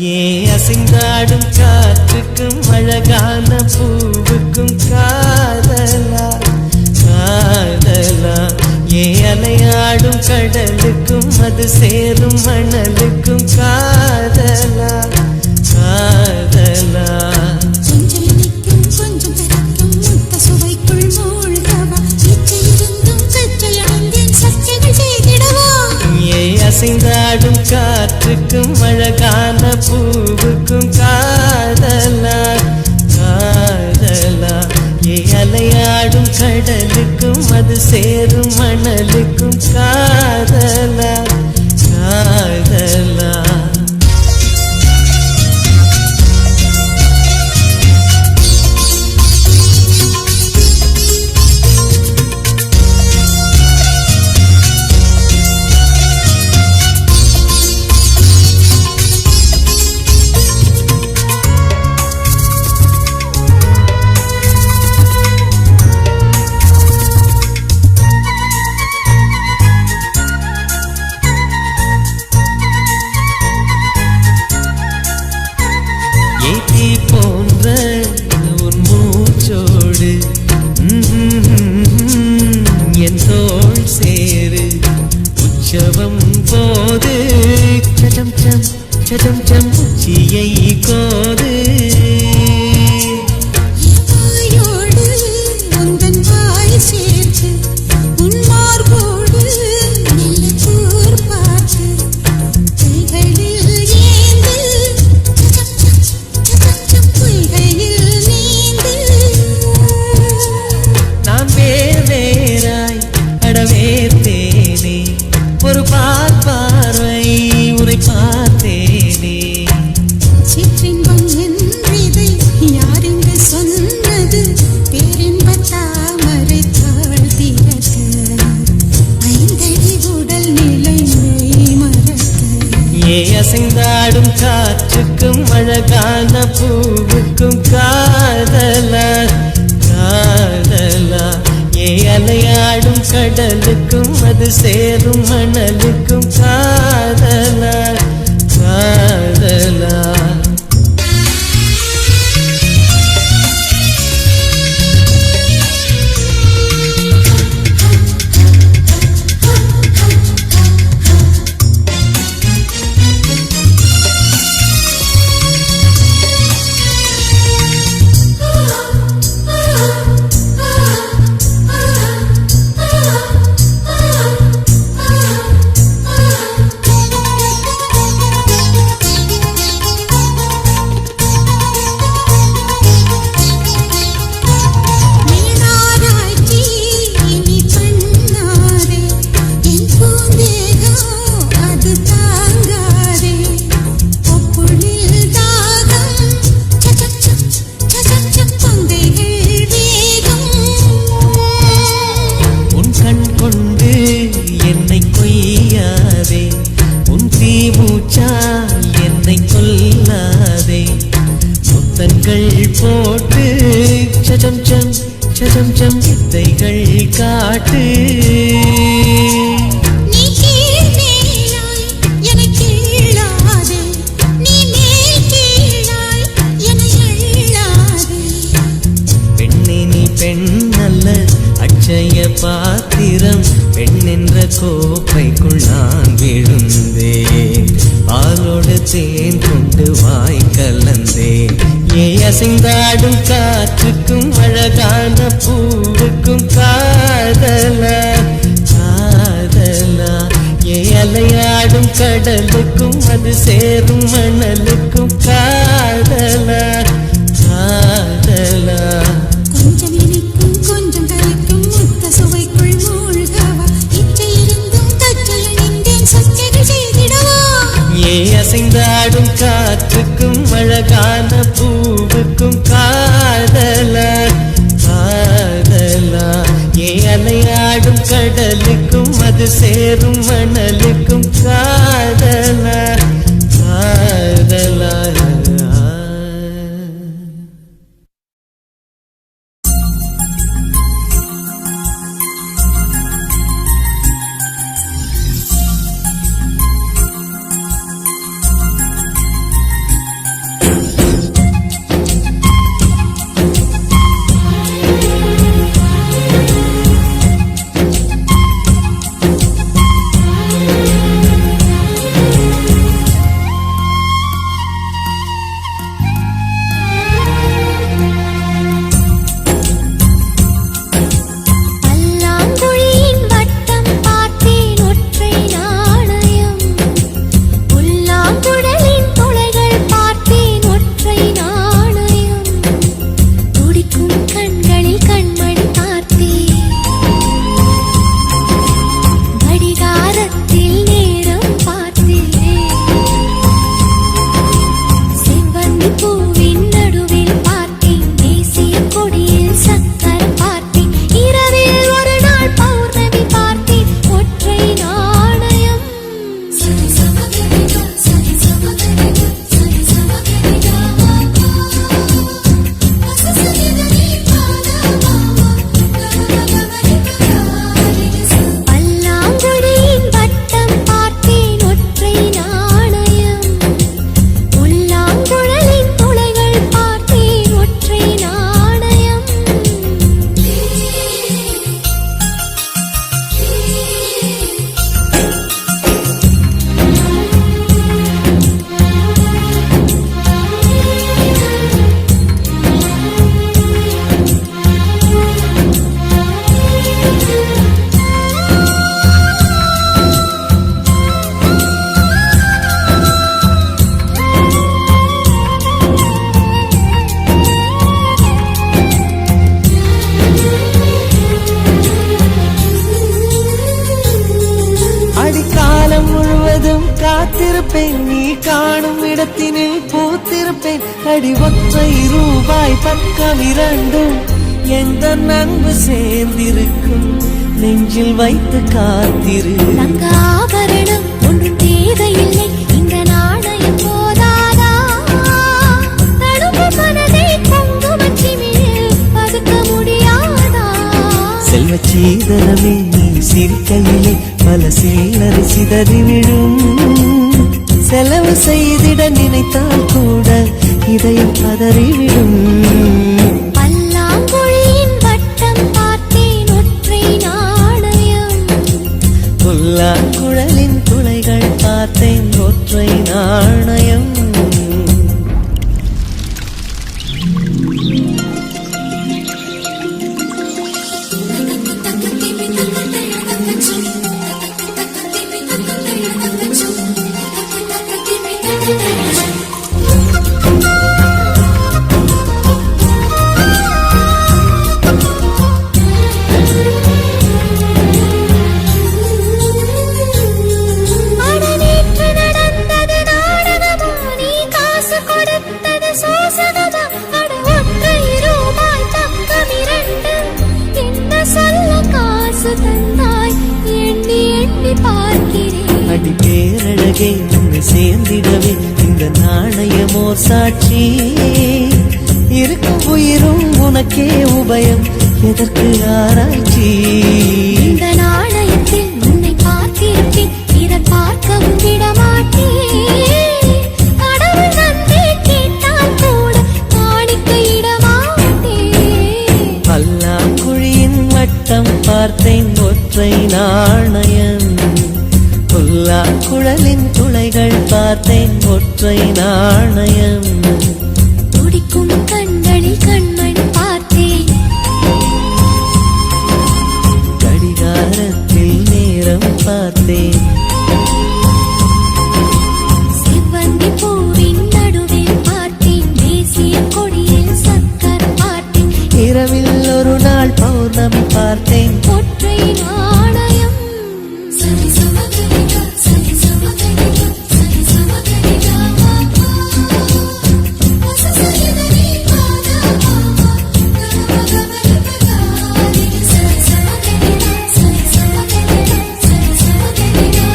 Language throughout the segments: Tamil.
ஏ அசைந்தாடும் காற்றுக்கும் அழகான பூவுக்கும் காதலா காதலா. ஏ அலையாடும் கடலுக்கும் அது சேரும் மணலுக்கும் காதலா காதலா. அசைந்தாடும் காற்றுக்கும் அழகான பூவுக்கும் காதலா காதலா. ஏ அலையாடும் கடலுக்கும் அது சேரும் மணலுக்கும் காதலா காதலா. போன்ற உன் மூச்சோடு என் தோள் சேரு உற்சவம் போது சடம் சம் சடம் சம் உச்சியை கோது. ஒரு பார்வை உரை பார்த்தேனே சிற்றின்பம் என்றதை யார் இங்கு சொன்னது பேரின்ப தாமரை தாழ்த்தியது ஐந்தடி உடல் நிலை மறக்க. ஏ அசைந்தாடும் காற்றுக்கும் அழகான பூவுக்கும் காதலா காதலா. ஏ அலையாடும் கடலுக்கும் அது சேரும் மணலுக்கும் காதலா காதலா. என்னை கொல்லாதே முத்தங்கள் போட்டு சஜம் சம் சஜம் சம் வித்தைகள் காட்டு. பெண்ணே நீ பெண் அல்ல அட்சய பாத்திரம் பெண் என்ற கோப்பைக்குள் நான் விழுந்தேன் பாலோடு தேன் கொண்டு வாய் கலந்தேன். ஏ அசைந்தாடும் காற்றுக்கும் அழகான பூவுக்கும் காதலா காதலா. ஏ அலையாடும் கடலுக்கும் அது சேரும் மணலுக்கும் காதலா காதலா. கொஞ்சம் இனிக்கும் கொஞ்சம் கரைக்கும் முத்த சுவைக்குள் மூழ்கவா இச்சை இருந்தும் தச்சையில் நின்றேன் சச்சைகள் செய்திடவா. ஏ அசைந்தாடும் காற்றுக்கும் அழகான பூவுக்கும் காதலா காதலா. ஏ அலையாடும் கடலுக்கும் அது சேரும் மணலுக்கும் காதலா காதலா. காத்திருப்பேன் நீ காணும் இடத்தினில் பூத்திருப்பேன் அடி ஒற்றை ரூபாய் பக்கம் இரண்டும் எந்த அன்பு சேர்ந்திருக்கும் நெஞ்சில் வைத்து காத்திரு தங்க ஆபரணம் ஒன்றும் தேவையில்லை இந்த நாணயம் போதாதா தடுப்பு மனதை குங்குமச்சிமிழில் பதுக்க முடியாதா செல்வச் சீதனமே நீ சிரிக்கையிலே பல சில்லறை சிதறி விழும் செலவு செய்திட நினைத்தால் கூட இதயம் பதறிவிடும் பல்லாங்குழியின் வட்டம் பார்த்தேன் ஒற்றை நாணயம் புல்லாங்குழலின் துளைகள் பார்த்தேன் ஒற்றை நாணயம் அடி பேரழகே உன்னை சேர்ந்திடவே இந்த நாணயமோ சாட்சி இருக்கும் உயிரும் உனக்கே உபயம் எதற்கு ஆராய்ச்சி இந்த நாணயத்தில் உன்னை பார்த்திருப்பேன் இதை பார்க்கவும் விடமாட்டேன் கடவுள் நன்றி கேட்டால் கூட காணிக்கையிடமாட்டேன் பல்லாங்குழியின் வட்டம் பார்த்தேன் ஒற்றை நாணயம் புல்லாங்குழலின் துளைகள் பார்த்தேன் ஒற்றை நாணயம் துடிக்கும் கண்களில் கண்மண் பார்த்தேன் கடிகாரத்தில் நேரம் பார்த்தேன் செவ்வந்தி பூவின் நடுவில் பார்த்தேன் தேசிய கொடியில் சக்கர் பார்த்தேன் இரவில் ஒரு நாள் பௌர்ணமி பார்த்தேன் ஒற்றை நாணயம் சரி சமகரிகா சரி சமகரிகா சரி சமகரிகா சரி பாதா சரி சமகரிகா சரி சமகரிகா சரி சமகரிகா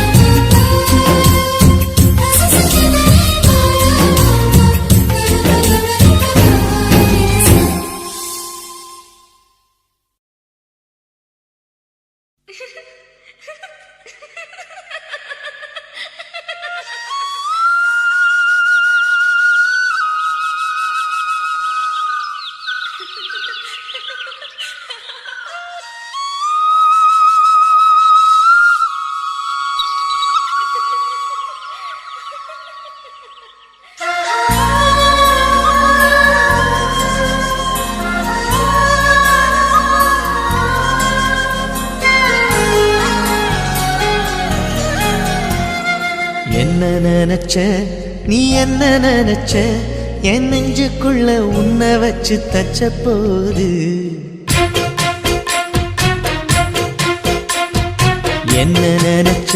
என்ன நினைச்ச நீ என்ன நினைச்ச என் நெஞ்சுக்குள்ள உன்னை வச்சு தச்ச போது என்ன நினைச்ச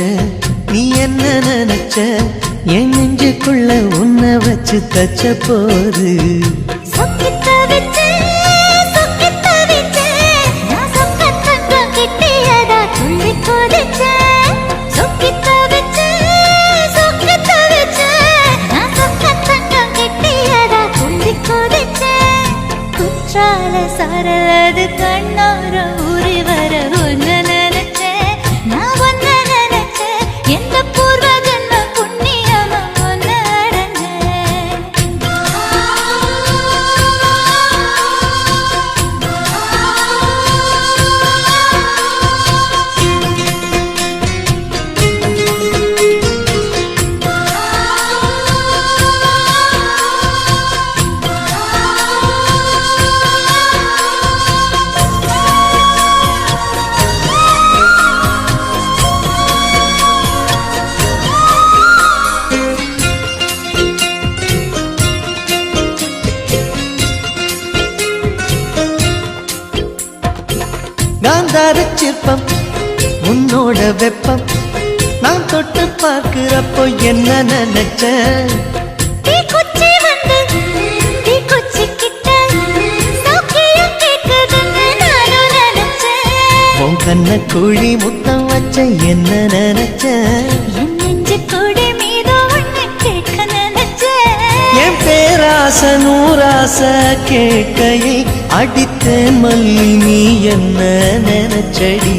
நீ என்ன நினைச்ச என் நெஞ்சுக்குள்ள உன்னை வச்சு தச்ச போது சரலது கண்ணார ஊறி வர ஒன்னு நினைச்சேன் நான் ஒன்னு நினைச்சேன் எந்த பூர்வ ஜன்ம புண்ணியமா ஒன்னு அடைஞ்சேன் காந்தார சிற்பம் உன்னோட வெப்பம் நான் தொட்டு பார்க்கிறப்போ என்ன நினைச்ச தீக்குச்சி வந்து தீக்குச்சி கிட்ட சௌக்கியம் கேட்குதுன்னு நானும் நினைச்சேன். உன் கண்ண குழி முத்தம் வச்ச என்ன நினைச்ச என் நெஞ்சு கொடி மீது ஒண்ணு கேட்க நினைச்சேன். என் பேராச நூறாச கேட்கையில் அடித்தேன் மல்லி நீ என்ன நினைச்சடி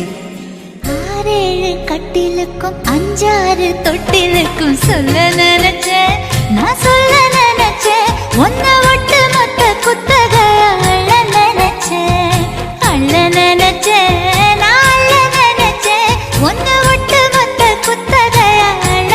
6-7 கட்டிலுக்கும் 5-6 தொட்டிலுக்கும் சொல்ல நினைச்சேன். நான் சொல்ல நினைச்சேன். ஒன்ன ஒட்டு மொத்த குத்தக அள்ள நினைச்சேன். அள்ள நினைச்சேன். நான் அள்ள நினைச்சேன். ஒன்ன ஒட்டு மொத்த குத்தக அள்ள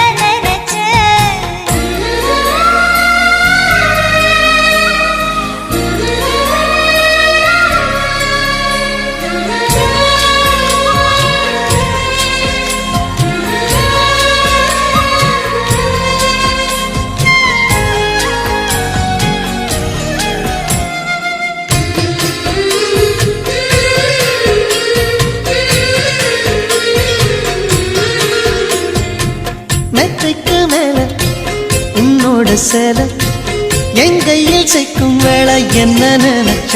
மெத்தைக்கு மேல உன்னோட சேலை என் கையில் சேர்க்கும் வேளை என்ன நினைச்ச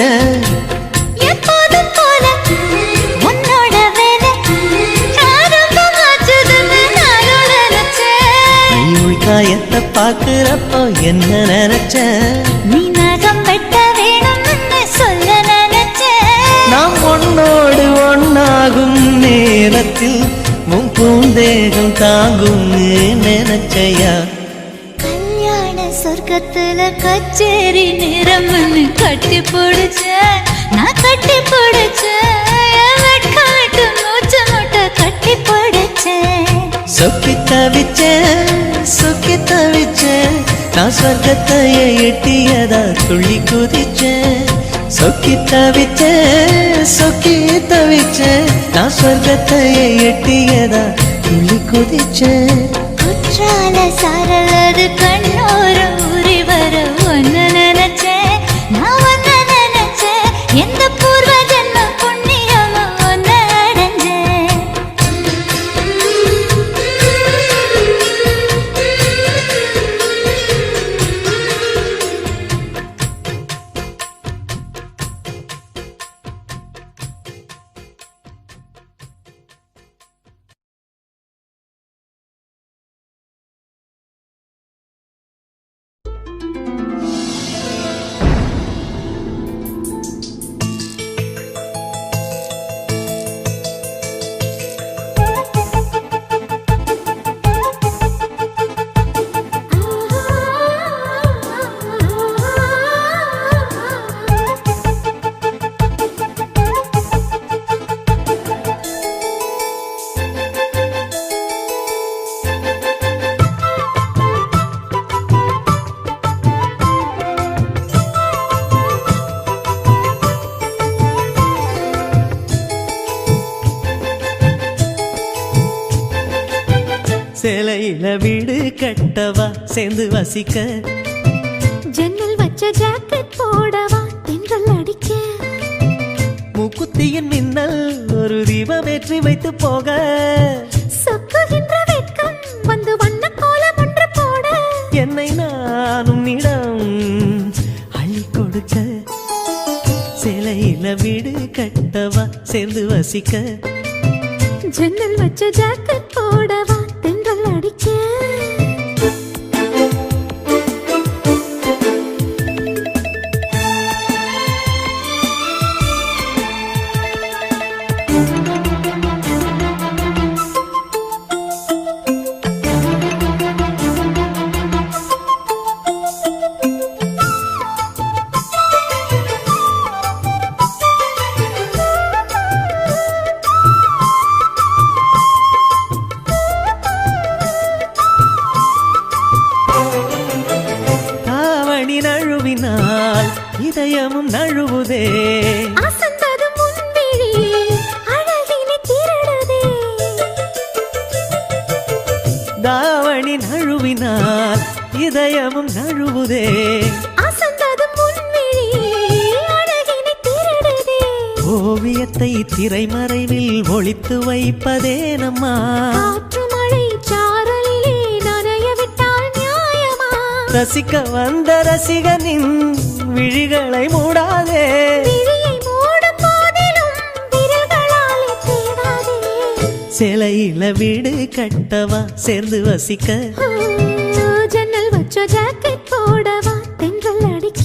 எப்போதும் போல உன்னோட வேலை ஆரம்பமாச்சுதுன்னு நானும் நினைச்சேன். நீ உள்காயத்தை பார்க்கிறப்போ என்ன நினைச்ச நீ நகம் வெட்ட வேணும்னு சொல்ல நினைச்சேன். நாம் ஒன்னோடு ஒன்னாகும் நேரத்தில் உன் பூந்தேகம் தாங்கும் நினைச்சையா கல்யாண சொர்க்கத்துல கச்சேரி நிறம்னு கட்டி பிடிச்சேன். நான் கட்டி பிடிச்சேன். வெட்கம் விட்டு மூச்ச முட்டை கட்டி பிடிச்சேன். சொக்கி தவிச்சேன் நான் சொர்க்கத்தையே எட்டியதா துள்ளி குதிச்சேன் சொக்கி தவிச்சேன் நான் சொர்க்கத்தையே எட்டியதா துள்ளி குதிச்சேன் குற்றால சாரலது கண்ணோர ஊறி வர ஒன்னு நினைச்சேன். நான் ஒன்னு நினைச்சேன். எந்த பூர்வ ஜென்ம புண்ணியமா ஒன்னு அடைஞ்சேன். சேலையில வீடு கட்டவா சேர்ந்து வசிக்க ஜன்னல் வச்ச ஜாக்கெட் போடவா தென்றல் அடிக்க மூக்குத்தியின் மின்னல் ஒரு தீபமேற்றி வைத்து போக சொக்குகின்ற வெட்கம் வந்து வண்ண கோலம் ஒன்று போட என்னை நானும் இடம் அள்ளி கொடுக்க சேலையில வீடு கட்டவா சேர்ந்து வசிக்க ஜன்னல் வச்ச ஜாக்கெட் போடவா தென்றல் அடிக்க நழுவினால் இதயமும் நழுவுதே அசந்தது முன்விழி அழகினை திருடுதே தாவணி நழுவினால் இதயமும் நழுவுதே அசந்தது முன்விழி அழகினை திருடுதே ஓவியத்தை திரைமறைவில் ஒளித்து வைப்பதே நம்மா காற்று மழை ரசிக்க வந்த ரசிகனின் விழிகளை மூடாதே. சிலையில வீடு கட்டவா சேர்ந்து வசிக்க. ஜன்னல் வச்ச ஜாக்கெட் போடவா தென்றல் அடிக்க.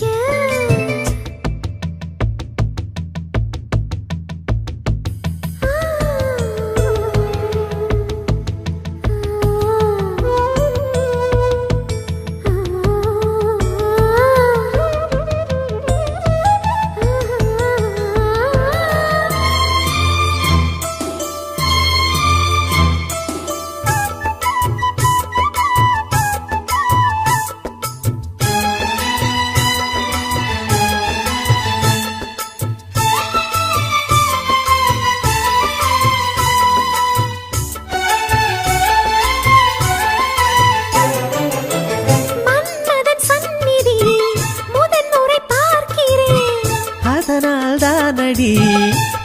அதனால் தானடி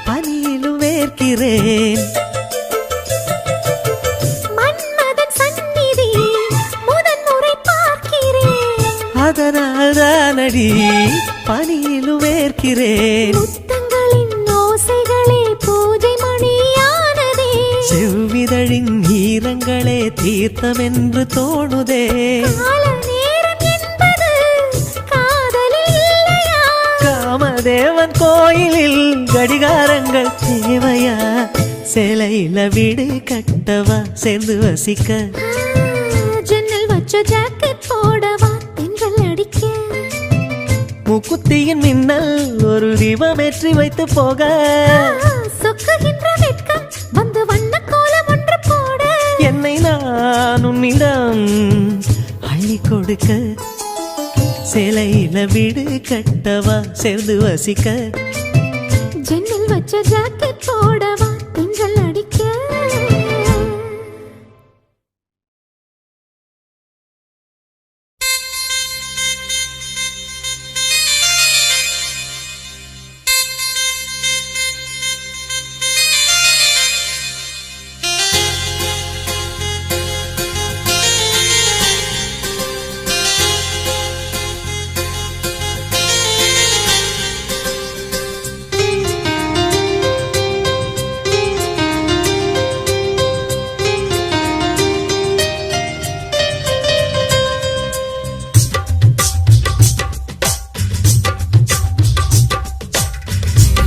பனியிலும் வேர்க்கிறேன். மன்மதன் சந்நிதி முதன் முறை பார்க்கிறேன். அதனால் தானடி பனியிலும் வேர்க்கிறேன். முத்தங்களின் ஓசைகளே பூஜை மணியானதே. செவ்விதழின் ஈரங்களே தீர்த்தம் என்று தோணுதே. தேவன் கோயிலில் கடிகாரங்கள் தேவையா? சேலையில வீடு கட்டவா சேர்ந்து வசிக்க. ஜன்னல் வச்ச ஜாக்கெட் போடவா தென்றல் அடிக்க. முக்குத்தியின் மின்னல் ஒரு தீபமேற்றி வைத்து போக. சொக்குகின்ற வெட்கம் வந்து வண்ண கோலம் ஒன்று போட. என்னை நான் உன்னிடம் அள்ளி கொடுக்க. சேலையில வீடு கட்டவா சேர்ந்து வசிக்க. ஜன்னல் வச்ச ஜாக்கெட் போடவா தென்றல் அடிக்க.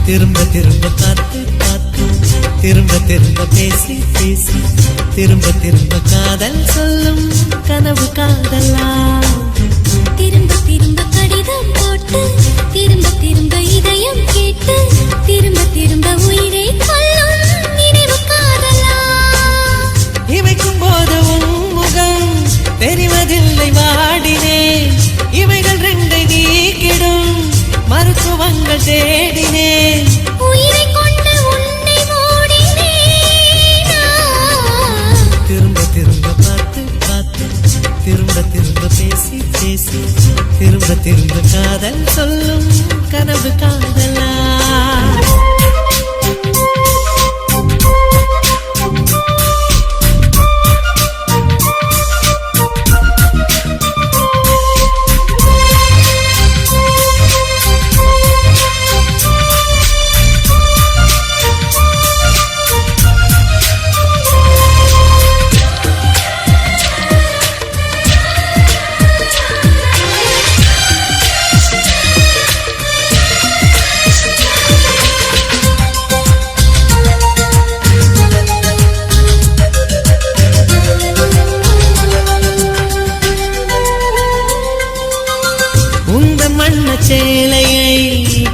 திரும்ப திரும்ப பார்த்து பார்த்து திரும்ப திரும்ப பேசி பேசி திரும்ப திரும்ப காதல் சொல்லும் கனவு காதலா. திரும்ப திரும்ப கடிதம் போட்டு திரும்ப திரும்ப இதயம் கேட்டு திரும்ப திரும்ப உயிரை கொல்லும் நினைவு காதலா. இமைக்கும் போது உன் முகம் தெரிவதில்லை வாடினே. இவைகள் ரெண்டை நீக்கிடும் மருத்துவங்கள் தேடினேன். உயிரை கொண்டு உன்னை மூடினேன். திரும்ப திரும்ப பார்த்து பார்த்து திரும்ப திரும்ப பேசி பேசி திரும்ப திரும்ப காதல் சொல்லும் கனவு காதலா. சேலையை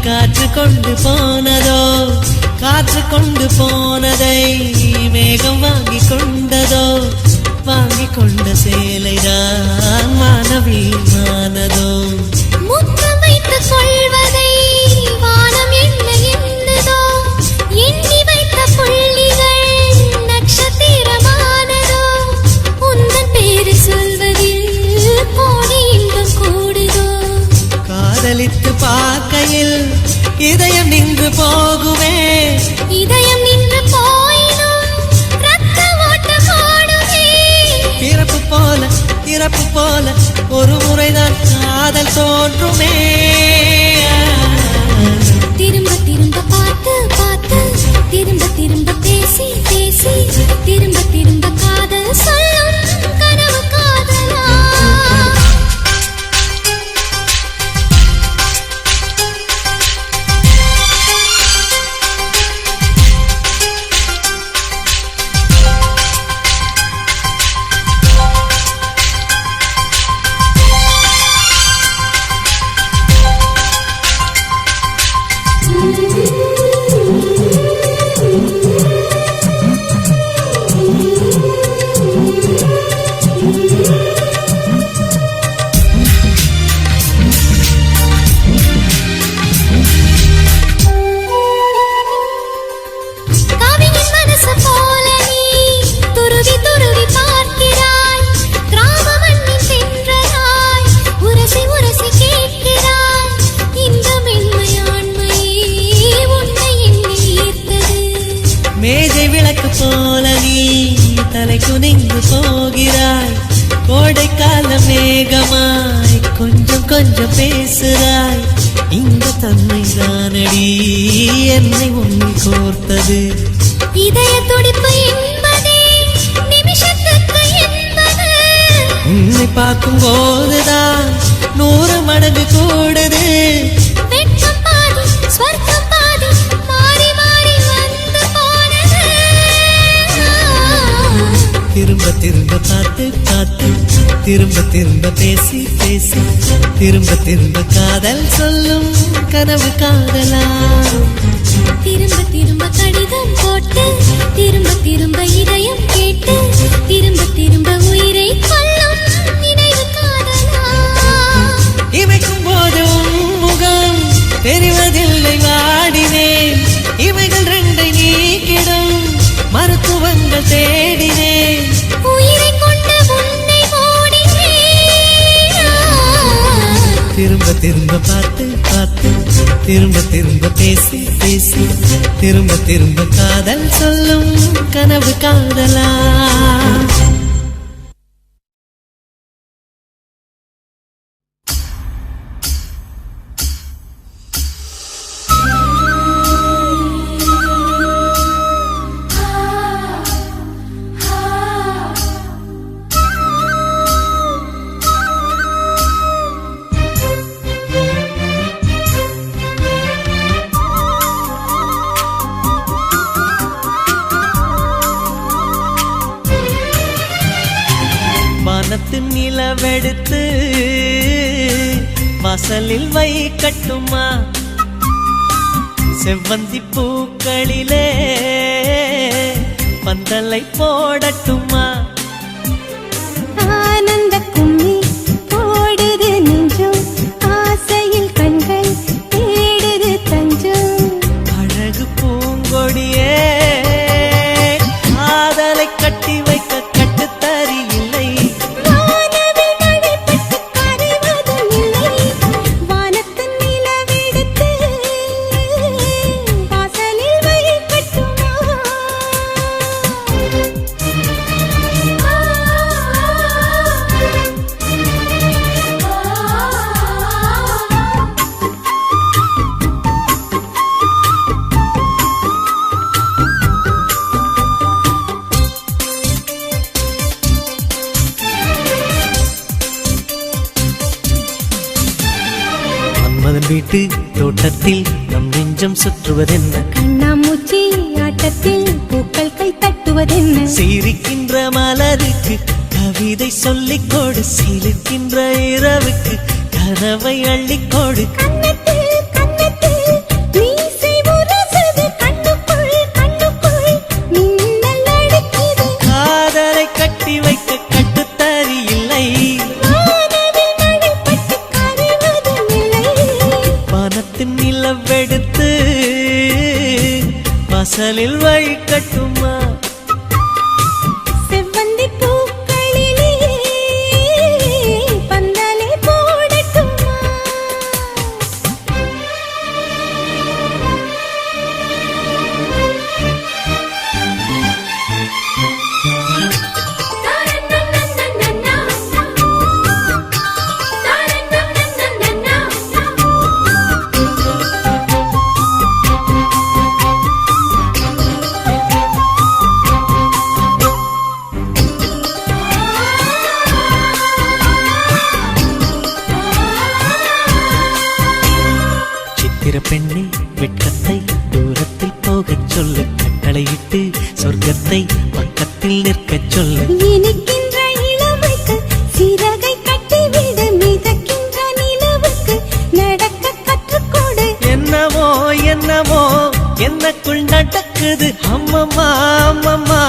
காற்று கொண்டு போனதோ, காற்று கொண்டு போனதை மேகம் வாங்கி கொண்டதோ, வாங்கி கொண்ட சேலைதான் மானவீமானதோ. முத்தம் வைத்துக் கொள்வதை வானம் என்ன எண்ணுதோ, எண்ணி வைத்த புள்ளிகள் நட்சத்திரமானதோ. உந்தன் பேரு சொல்வதில் கோடி இன்பம் கூடுதோ. காதலித்து பார்க்கையில் இதயம் நின்று போகுமே, இதயம் நின்று போயினும் ரத்த ஓட்டம் ஓடுமே. பிறப்பு போல இறப்பு போல ஒரு முறைதான் தோன்றுமே. திரும்ப திரும்ப பார்த்து பார்த்து திரும்ப திரும்ப பேசி பேசி திரும்ப திரும்ப காதல் சொல்லும் கனவு காதலா. மேஜை விளக்கு போல நீ தலை குனிந்து போகிறாய். கோடைக்கால மேகமாய் கொஞ்சம் கொஞ்சம் பேசுகிறாய். இந்த தன்மை தானடி என்னை உன்னில் கோர்த்தது. இதய துடிப்பு என்பதே நிமிஷத்துக்கு என்பது. உன்னை பார்க்கும் போதுதான் 100 மடங்கு கூடுது. வெட்கம் பாதி ஸ்வர்க்கம் பாதி மாறி மாறி வந்து போனது. திரும்ப திரும்ப பார்த்து பார்த்து திரும்ப திரும்ப பேசி பேசி திரும்ப திரும்ப காதல் சொல்லும் கனவு காதலா. திரும்ப திரும்ப கடிதம் போட்டு திரும்ப திரும்ப இதயம் கேட்டு திரும்ப திரும்ப உயிரை கொல்லும் நினைவு காதலா. இமைக்கும் போது முகம் தெரிவதில்லை வாடினேன். இவைகள் 2 நீக்கிடும் மருத்துவங்கள் தேடினேன். உயிரை கொண்டு உன்னை மூடினேன். திரும்ப திரும்ப பார்த்து பார்த்து திரும்ப திரும்ப பேசி பேசி திரும்ப திரும்ப காதல் சொல்லும் கனவு காதலா. வானத்து நிலவெடுத்து வாசலில் வைக்கட்டுமா? செவ்வந்தி பூக்களிலே பந்தலை போடட்டுமா? ஆனந்த கும்மி போடுது நெஞ்சம் ஆசையில் கண்கள் தேடுது தஞ்சம். அழகு பூங்கொடியே காதலை கட்டி வைக்க கட்டுத்தறி இல்லை. வானவில் மழைப்பட்டு கரைவதும் இல்லை. வானத்து நிலவெடுத்து வாசலில் வைக்கட்டுமா? மன்மதன் வீட்டு தோட்டத்தில் நம் நெஞ்சம் சுற்றுவதென்ன? கண்ணாமூச்சி ஆட்டத்தில் பூக்கள் கை தட்டுவதென்ன? சிரிக்கின்ற மலருக்கு கவிதை சொல்லிக் கொடு. சிரிக்கின்ற இரவுக்கு கனவை அள்ளிக்கொடு. கண்ணத்தில் கண்ணத்தில் மீசை முரசுது. கண்ணுக்குள் கண்ணுக்குள் மின்னல் அடிக்குது. காதலை கட்டி வைக்க கட்டுத்தறி இல்லை. வானவில் மழைப்பட்டு கரைவதும் இல்லை. வானத்தின் நிலவெடுத்து வாசலில் வைக்கட்டுமா? செவ்வந்தி பூக்களிலே பந்தலை போடட்டுமா? சொல்லு கட்டளையிட்டு சொர்க்கத்தை பக்கத்தில் நிற்கச் சொல்லு. இனிக்கின்ற இளமைக்கு சிறகை கட்டிவிடு, மிதக்கின்ற நிலவுக்கு நடக்க கற்றுக்கொடு. என்னவோ என்னவோ என்னக்குள் நடக்குது, அம்மம்மா அம்மம்மா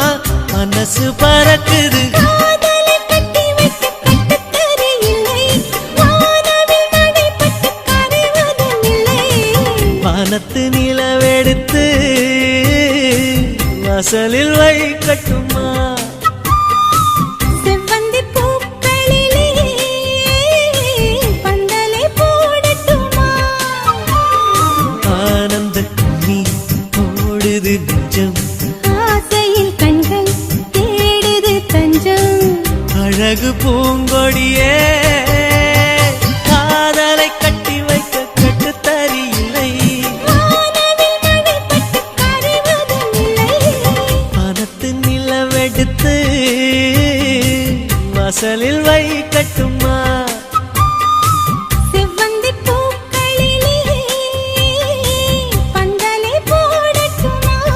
மனசு பறக்குது. காதலை கட்டி வைக்க கட்டுத்தரை இல்லை, வானவில் நடைபட்டு கரைவதும் இல்லை. வானத்து நிலவெடுத்து வாசலில் வைக்கட்டுமா? செவ்வந்தி பூக்களிலே பந்தலை போடட்டுமா? ஆனந்த கண்ணீர் ஓடுது நெஞ்சம், ஆசையில் கண்கள் தேடுது தஞ்சம். அழகு பூங்கொடியே காதலை கட்டி வைக்க கட்டுத்தறியில்லை. வானவில் நடைபட்டு கரைவதும் இல்லை. வானத்து நிலவெடுத்து வாசலில் வைக்கட்டுமா? செவ்வந்தி பூக்களிலே பந்தலை போடட்டுமா?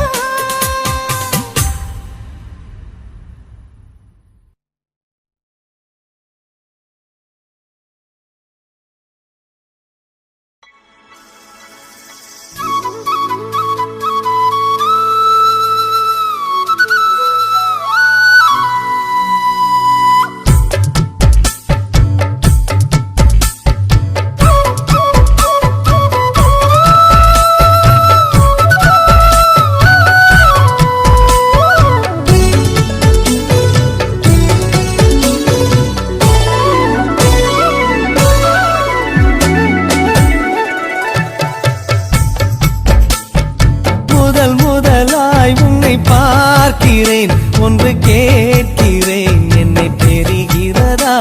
முதல் முதலாய் உன்னை பார்க்கிறேன், ஒன்று கேட்கிறேன், என்னை தெரிகிறதா?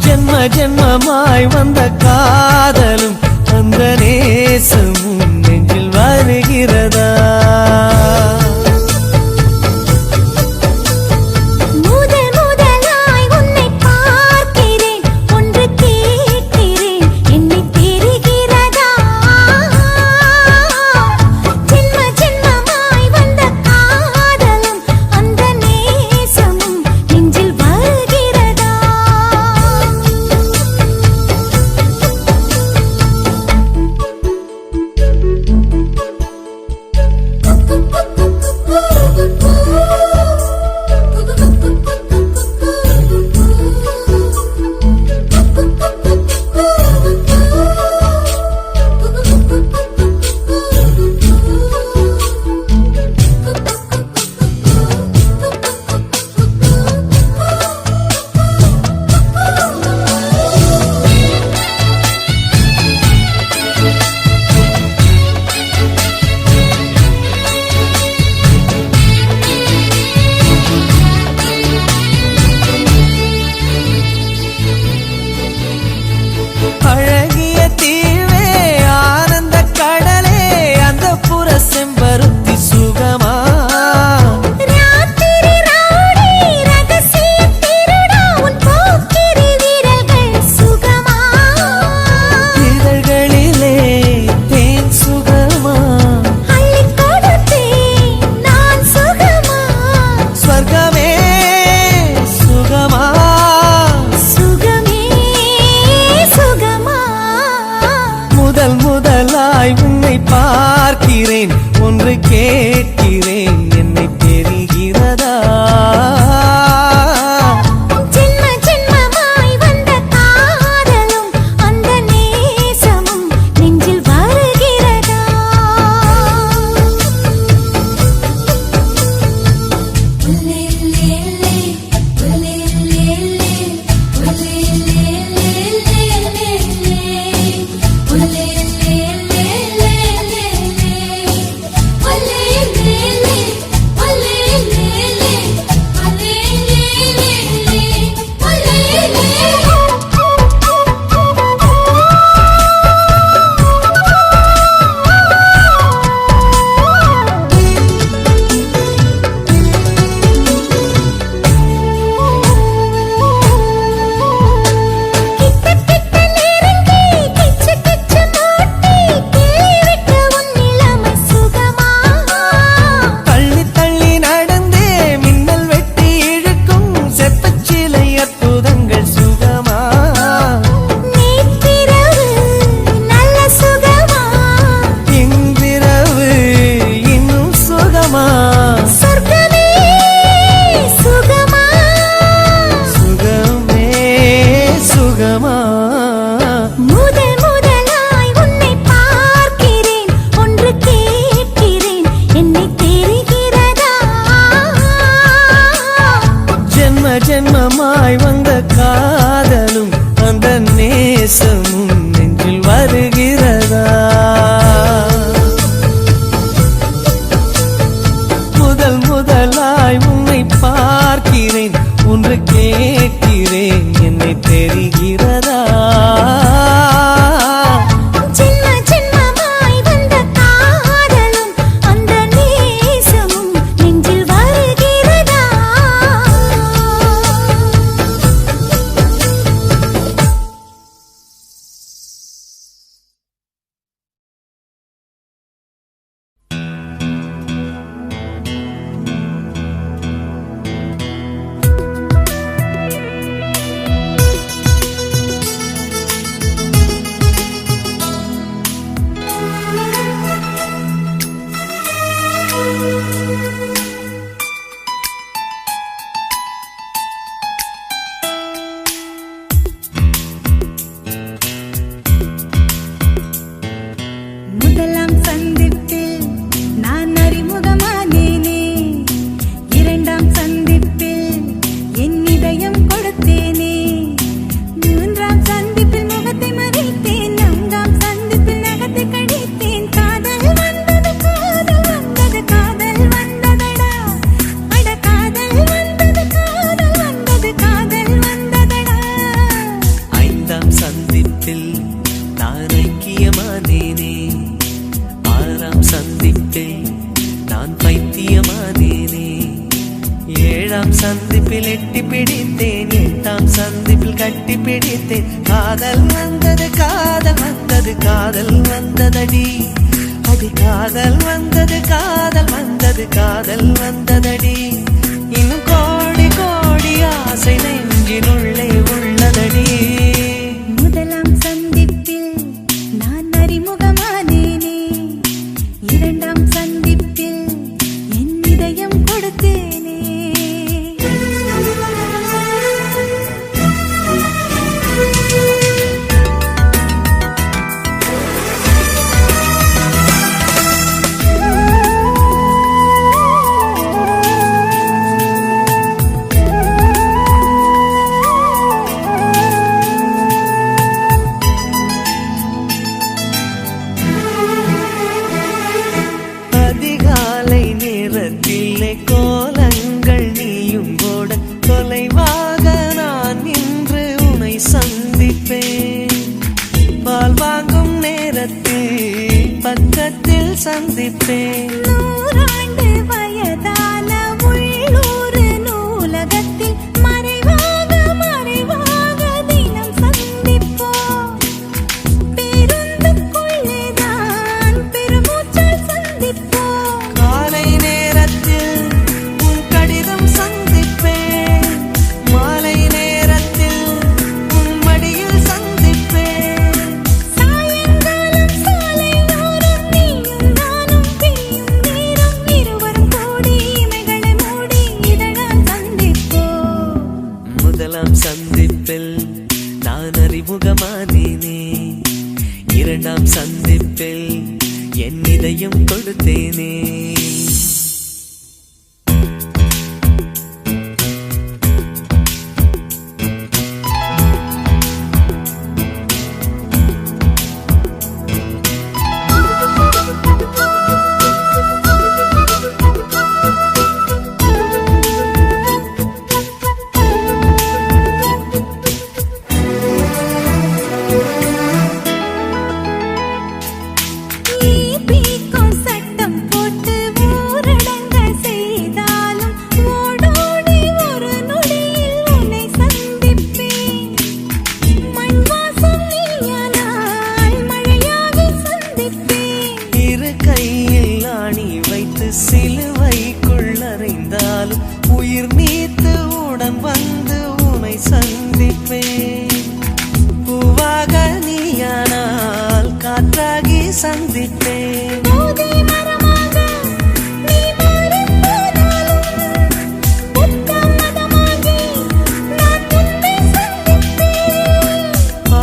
ஜென்ம ஜென்மமாய் வந்த காதலும் அந்த நேசமும் நெஞ்சில் வருகிறதா? முதல் முதலாய் உன்னை பார்க்கிறேன், ஒன்று கேட்கிறேன், என்னை தெரிகிறதா? ஜென்ம ஜென்மமாய் வந்த காதலும் அந்த நேசமும் நெஞ்சில் வருகிறதா? அழகிய தீவே ஆனந்த கடலே அந்த புற செம்பருத்தி சுகமா? ராத்திரி ரவுடி ரகசிய திருடா உன் போக்கிரி வீரர்கள் சுகமா? இதழ்களிலே தேன் சுகமா? அள்ளிக் கொடுத்தேன் நான் சுகமா? ஸ்வர்கமே சுகமா? சுகமே சுகமா? முதல் முதலாய் உன்னை பார்க்கிறேன், ஒன்று கேட்கிறேன், என்னை தெரிகிறதா? ஜென்ம ஜென்மமாய் வந்த காதலும் அந்த நேசமும் நெஞ்சில் வருகிறதா? ஒல்லே ஏழாம் சந்திப்பில் எட்டி பிடித்தேன், எட்டாம் சந்திப்பில் கட்டி பிடித்தேன். காதல் வந்தது காதல் வந்தது காதல் வந்ததடி, அடி காதல் வந்தது காதல் வந்தது காதல் வந்ததடி. இன்னும் கோடி கோடி ஆசை நெஞ்சினுள்ளே உள்ளதடி. முதலாம் சந்திப்பில் நான் அறிமுகமானேனே, இரண்டாம் சந்திப்பில் என் இதயம் கொடுத்தேனே. அதிகாலை நேரத்திலே கோலங்கள் நீயும் போட, தொலைவாக நான் நின்று உனை சந்திப்பேன். பால் வாங்கும் நேரத்தில் பக்கத்தில் சந்திப்பேன். நூறாண்டு வயதான உள்ளூர் நூலகத்தில் மறைவாக மறைவாக தினம் சந்திப்போம். பேருந்துக்குள்ளேதான் பெருமூச்சால் சந்திப்போம். காலை நேரத்தில் உன் கடிதம் சந்திப்பேன், மாலை நேரத்தில் உன் மடியில் சந்திப்பேன். சாயங்காலம் சாலையோரம் நீயும் நானும் பிரியும் நேரம், இருவரும் கூடி இமைகளை மூடி இதழால் சந்திப்போம். முதலாம் சந்திப்பில் நான் அறிமுகமானேனே, இரண்டாம் சந்திப்பில் என் இதயம் கொடுத்தேனே. ஈபிக்கும் சட்டம் போட்டு ஊரடங்க செய்தாலும் ஓடோடி ஒரு நொடியில் உன்னை சந்திப்பேன். மண் வாசம் நீயானால் மழையாகி சந்திப்பேன். இரு கையில் ஆணி வைத்து சிலுவைக்குள் அறைந்தாலும் உயிர் நீத்து உடன் வந்து உனை சந்திப்பேன். பூவாக நீயானால் காற்றாகி சந்திப்பேன். போதை மரமாக நீ மாறிப் போனாலும் புத்த மதமாகி நான் உன்னை சந்திப்பேன்.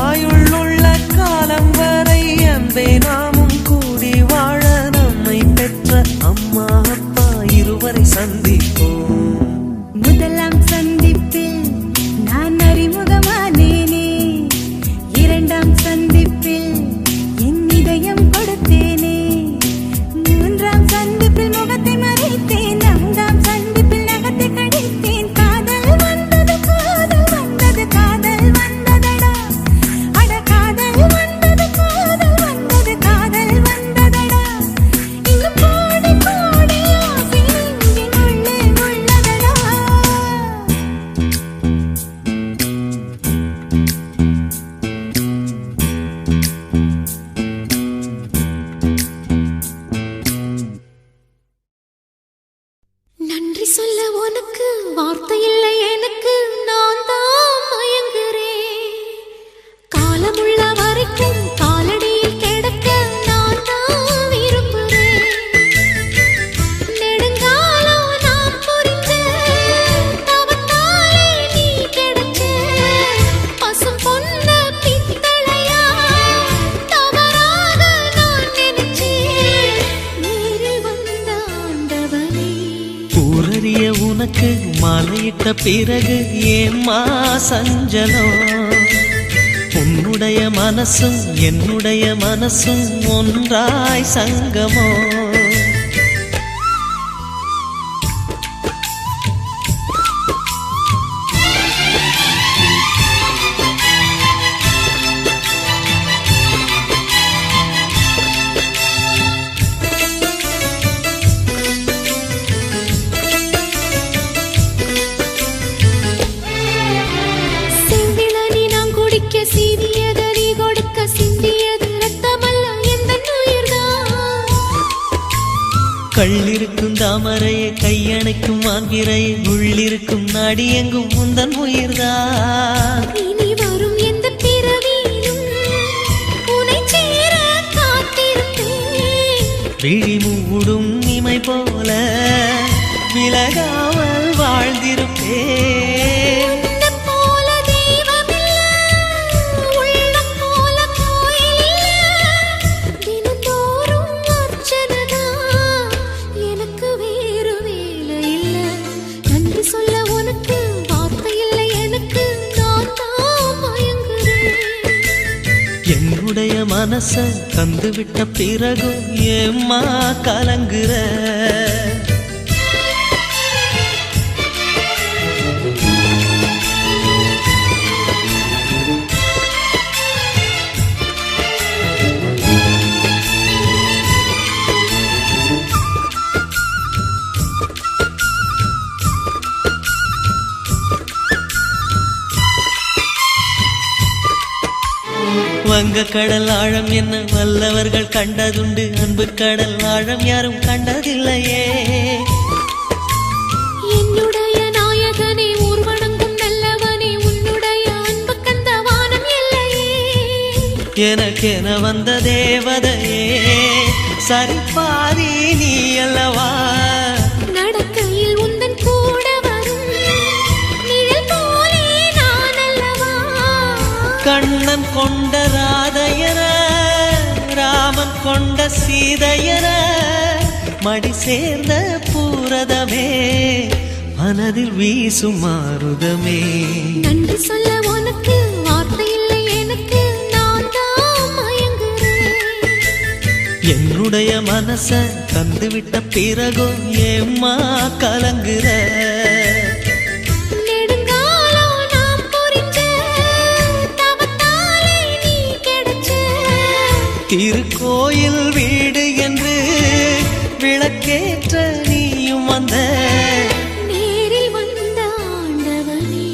ஆயுள்ளுள்ள காலம் வரை அன்பே நாமும் கூடி வாழ, நம்மை பெற்ற அம்மா அப்பா இருவரை சந்திப்போம். முதலாம் சந்திப்பில் நான் அறிமுகமானேனே, இரண்டாம் சந்திப்பில் என் இதயம் கொடுத்தேனே. மூன்றாம் சந்திப்பில் முகத்தை மறைத்தேன், நான்காம் சந்திப்பில் நகத்தை கடித்தேன். காதல் வந்தது காதல் வந்தது காதல் வந்ததடா, அட காதல் வந்தது காதல் வந்தது காதல் வந்ததடா. இன்னும் கோடி கோடி ஆசை நெஞ்சினுள்ளே உள்ளதடா. நன்றி சொல்ல உனக்கு வார்த்தை இல்லை எனக்கு, நான் தான் மயங்குறேன். காலமுள்ள வரைக்கும் காலடியில் கிடக்க நான் தான் விரும்புறேன். நெடுங்காலம் நான் புரிஞ்ச தவத்தாலே நீ கிடைச்ச பசும் பொன்ன பித்தளையா தவறாக நான் நினைச்சேன். நேரில் வந்த ஆண்டவனே, ஊரறிய உனக்கு மாலையிட்ட பிறகு ஏம்மா சஞ்சலம்? உன்னுடைய மனசும் என்னுடைய மனசும் ஒன்றாய் சங்கமோ? கள்ளிருக்கும் தாமரையை கையணைக்கும் மாந்திரையை உள்ளிருக்கும் நாடி எங்கும் முந்தன் உயிர்தான். இனி வரும் எந்த பிறவியிலும் உன்னை சேர காத்திருப்பேன். விழி மூடும் இமை போல விலகாமல் வாழ்ந்திருப்பேன். உன்னைப் போல தெய்வமில்லை, உள்ளம் போல கோயிலில்லை. தினந்தோறும் அர்ச்சனைதான், எனக்கு வேறு வேலை இல்லை. நன்றி சொல்ல உனக்கு வார்த்தை இல்லை எனக்கு, நான் தான் மயங்குறேன். என்னுடைய மனச தந்துவிட்ட பிறகும் ஏம்மா கலங்குற? வங்க கடல் ஆழம் என்ன வல்லவர்கள் கண்டதுண்டு, அன்பு கடல் ஆழம் யாரும் கண்டதில்லையே. என்னுடைய நாயகனே ஊர்வணங்கும் நல்லவனே, உன்னுடைய அன்பு கந்த வானம் எல்லையே. எனக்கென வந்த தேவதையே சரிபாதி நீ அல்லவா? நடக்கையில் உந்தன் கூட வரும் நிழல் போலே நான் அல்லவா? கண்ணன் கொண்ட ராதையர ராமன் கொண்ட சீதையர மடி சேர்ந்த பூரதமே மனதில் வீசும் மாருதமே. நன்றி சொல்ல உனக்கு வார்த்தை இல்லை எனக்கு, நான் தான் மயங்குறேன். என்னுடைய மனச தந்துவிட்ட பிறகும் ஏம்மா கலங்குற? நெடுங்காலம் நாம் புரிஞ்ச தவத்தாலே நீ கிடைச்ச. திருக்கோயில் வீடு என்று விளக்கேற்ற நீயும் வந்த. நேரில் வந்த ஆண்டவனே.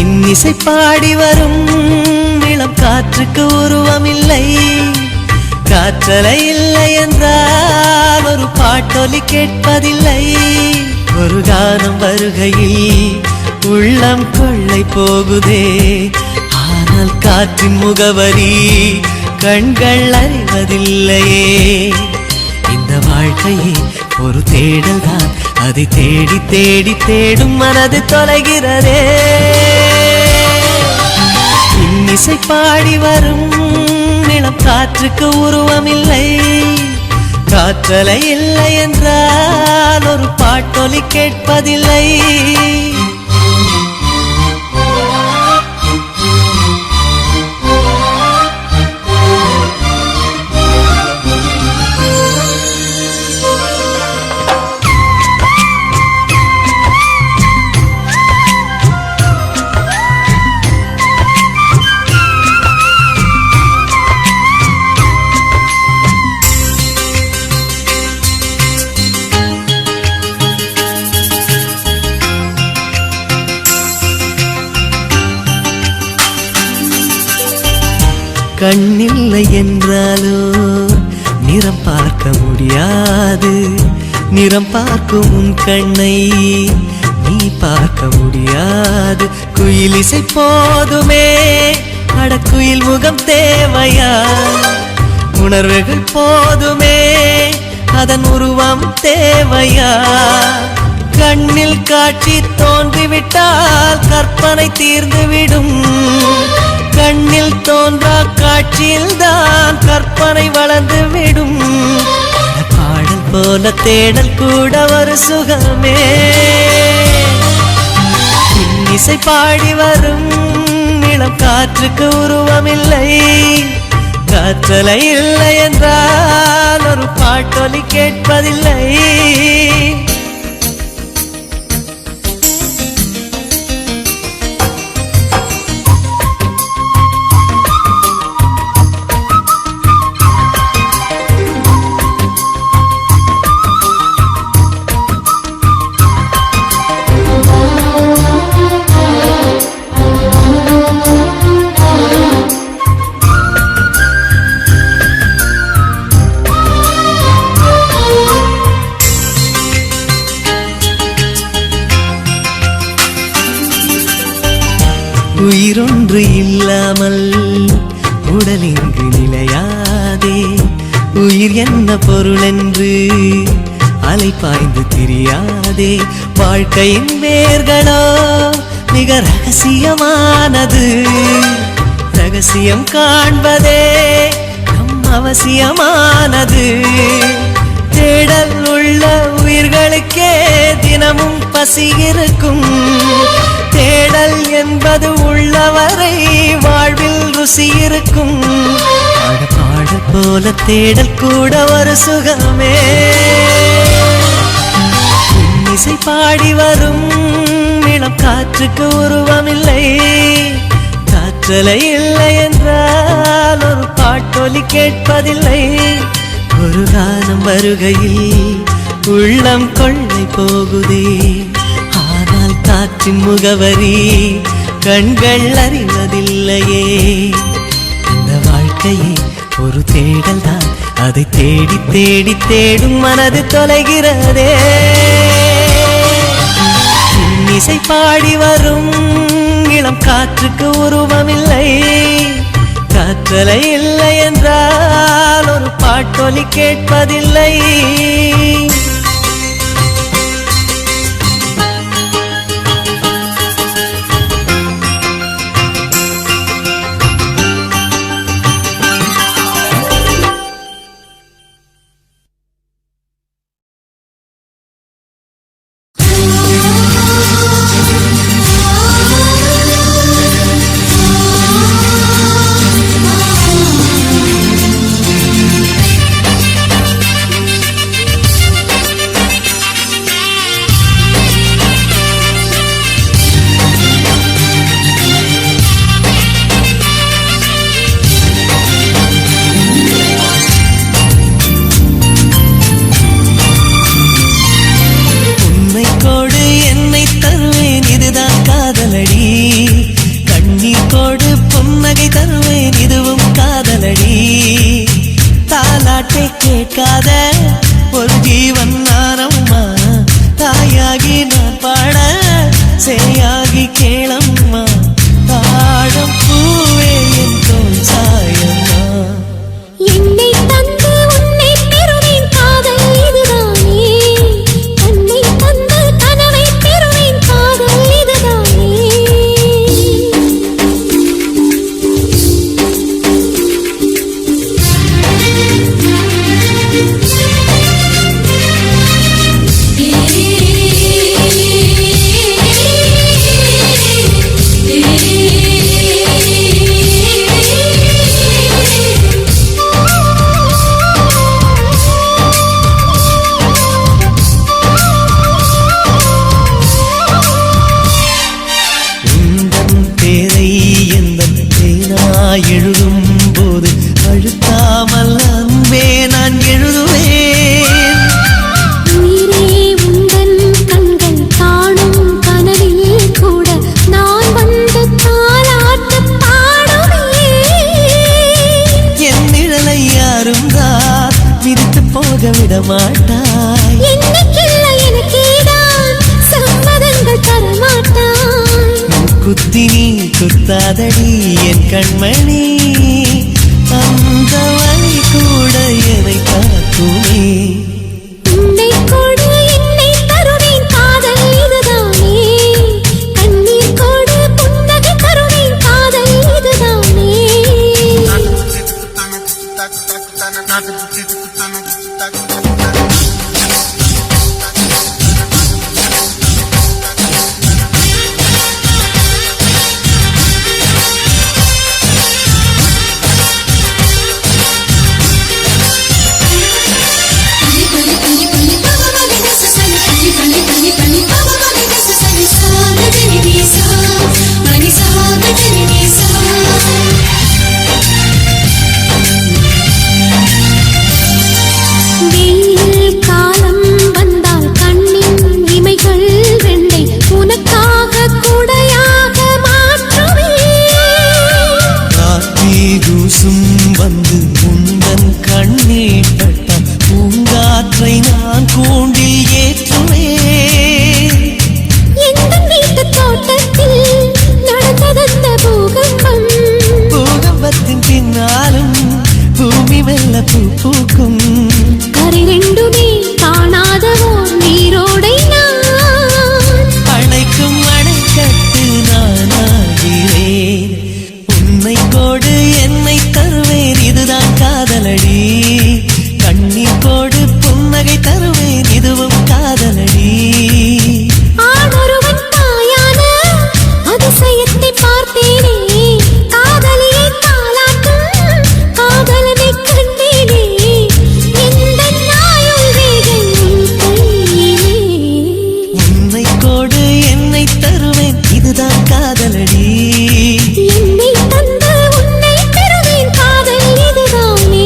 இன்னிசை பாடி வரும் இளம் காற்றுக்கு உருவமில்லை, காற்றலை இல்லை என்றால் ஒரு பாட்டொலி கேட்பதில்லை. ஒரு கானம் வருகையில் உள்ளம் கொள்ளை போகுதே, ஆனால் காற்றின் முகவரி கண்கள் அறிவதில்லையே. இந்த வாழ்க்கையே ஒரு தேடல் தான், அதை தேடி தேடி தேடும் மனது தொலைகிறதே. இன்னிசை பாடி வரும் இளம் காற்றுக்கு உருவமில்லை, காற்றலை இல்லை என்றால் ஒரு பாட்டொலி கேட்பதில்லை. கண்ணில்லை என்றாலோ நிறம் பார்க்க முடியாது, நிறம் பார்க்கும் உன் கண்ணை நீ பார்க்க முடியாது. குயிலிசை போதுமே, அடக்குயில் முகம் தேவையா? உணர்வுகள் போதுமே, அதன் உருவம் தேவையா? கண்ணில் காட்சி தோன்றிவிட்டால் கற்பனை தீர்ந்துவிடும், கண்ணில் தோன்றா காட்சியில் தான் கற்பனை வளர்ந்து விடும். பாடல் போல தேடல் கூட ஒரு சுகமே. இன்னிசை பாடி வரும் இளம் காற்றுக்கு உருவமில்லை. காற்றலை இல்லை என்றால் ஒரு பாட்டொலி கேட்பதில்லை. உயிரொன்று இல்லாமல் உடல் இங்கு நிலையாதே. உயிர் என்ன பொருள் என்று அலைப்பாய்ந்து தெரியாதே. வாழ்க்கையின் வேர்களோ மிக ரகசியமானது. ரகசியம் காண்பதே நம் அவசியமானது. தேடல் உள்ள உயிர்களுக்கே தினமும் பசி இருக்கும். தேடல் என்பது உள்ளவரை வாழ்வில் ருசி இருக்கும். பாட போல தேடல் கூட ஒரு சுகமே. இசை பாடி வரும் இளம் காற்றுக்கு உருவமில்லை. காற்றலை இல்லை என்றால் ஒரு பாட்டொலி கேட்பதில்லை. ஒரு காலம் வருகையில் உள்ளம் கொள்ளை போகுதே. ஆனால் காற்றின் முகவரி கண்கள் அறிவதில்லையே. இந்த வாழ்க்கையே ஒரு தேடல் தான். அதை தேடி தேடி தேடும் மனது தொலைகிறதே. இசை பாடி வரும் இளம் காற்றுக்கு உருவமில்லை. காற்றலை இல்லை என்றால் ஒரு பாட்டொலி கேட்பதில்லை. கேட்காத ஒரு ஜீவன் நானம்மா. தாயாகி நான் பாட சேயாகி கேளம்மா. தாழம் பூவே என் தோல் சாயம்மா. என்னை தந்து உன்னை பெறுவேன் காதல் இதுதானே. தன்னை தந்து கனவை பெறுவேன் காதல் இதுதானே. எழுதும் போது அழுத்தாமல் அன்பே நான் எழுதுவேன். உயிரே உந்தன் கண்கள் காணும் கனவில் கூட நான் வந்து தாலாட்டு பாடுவேன். என் நிழலை யாரும் தான் விரித்து போக விட மாட்டாய். என்னைக்கில்லை எனக்கேதான் சம்மதங்கள் தரமாட்டாய். குத்தி நீ குத்தாதடி என் கண்மணி. அந்த வழி கூட என்னை காக்குமே. உன்னை கொடு என்னை தருவேன் காதல் இதுதானே. கண்ணீர் கொடு புன்னகை தருவேன் காதல் இதுதானே. பூ பூக்கும். கரை ரெண்டுமே காணாதவோ நீரோடை நான் அணைக்கும் அணைக்கட்டு நானாகிறேன். உன்னை கோடு என்னை தருவேன், இதுதான் காதலடி. கண்ணீர் கோடு புன்னகை தருவேன், இதுவும் காதலடி. ஆணொருவன் தாயான அதிசயத்தை பார்த்தேனே, காதலியை தாலாட்டும் காதலனை கண்டேனே. எந்த நாயுள் வேகன் உன் கையிலே. உன்னை கோடு என்னை தருவேன், இதுதான் காதலடி. என்னை தந்து உன்னை பெறுவேன், காதல் இதுதானே.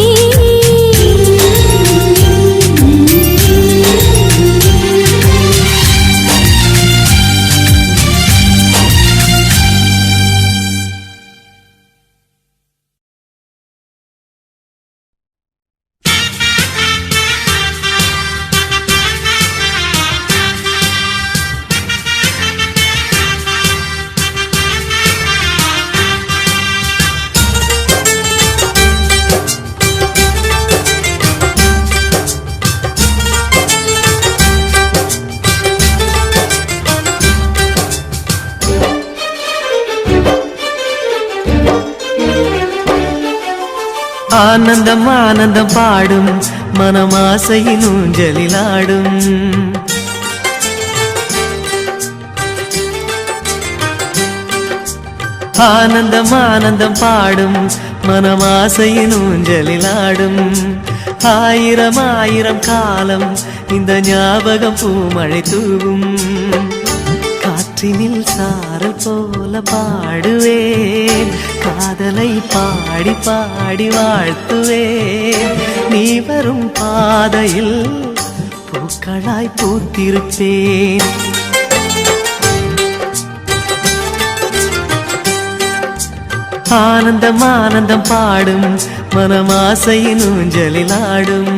ஆனந்தம் ஆனந்தம் பாடும் மனமாசையின் ஊஞ்சலிலாடும். ஆனந்தம் ஆனந்தம் பாடும் மனமாசையின் ஊஞ்சலிலாடும். ஆயிரம் ஆயிரம் காலம் இந்த ஞாபகம் பூமழை தூவும். காற்றினில் சாரல் போல பாடுவேன், காதலை பாடி பாடி வாழ்த்துவேன். நீ வரும் பாதையில் பூக்களாய் பூத்திருப்பேன். ஆனந்தம் ஆனந்தம் பாடும் மனமாசையின் ஊஞ்சலிலாடும்.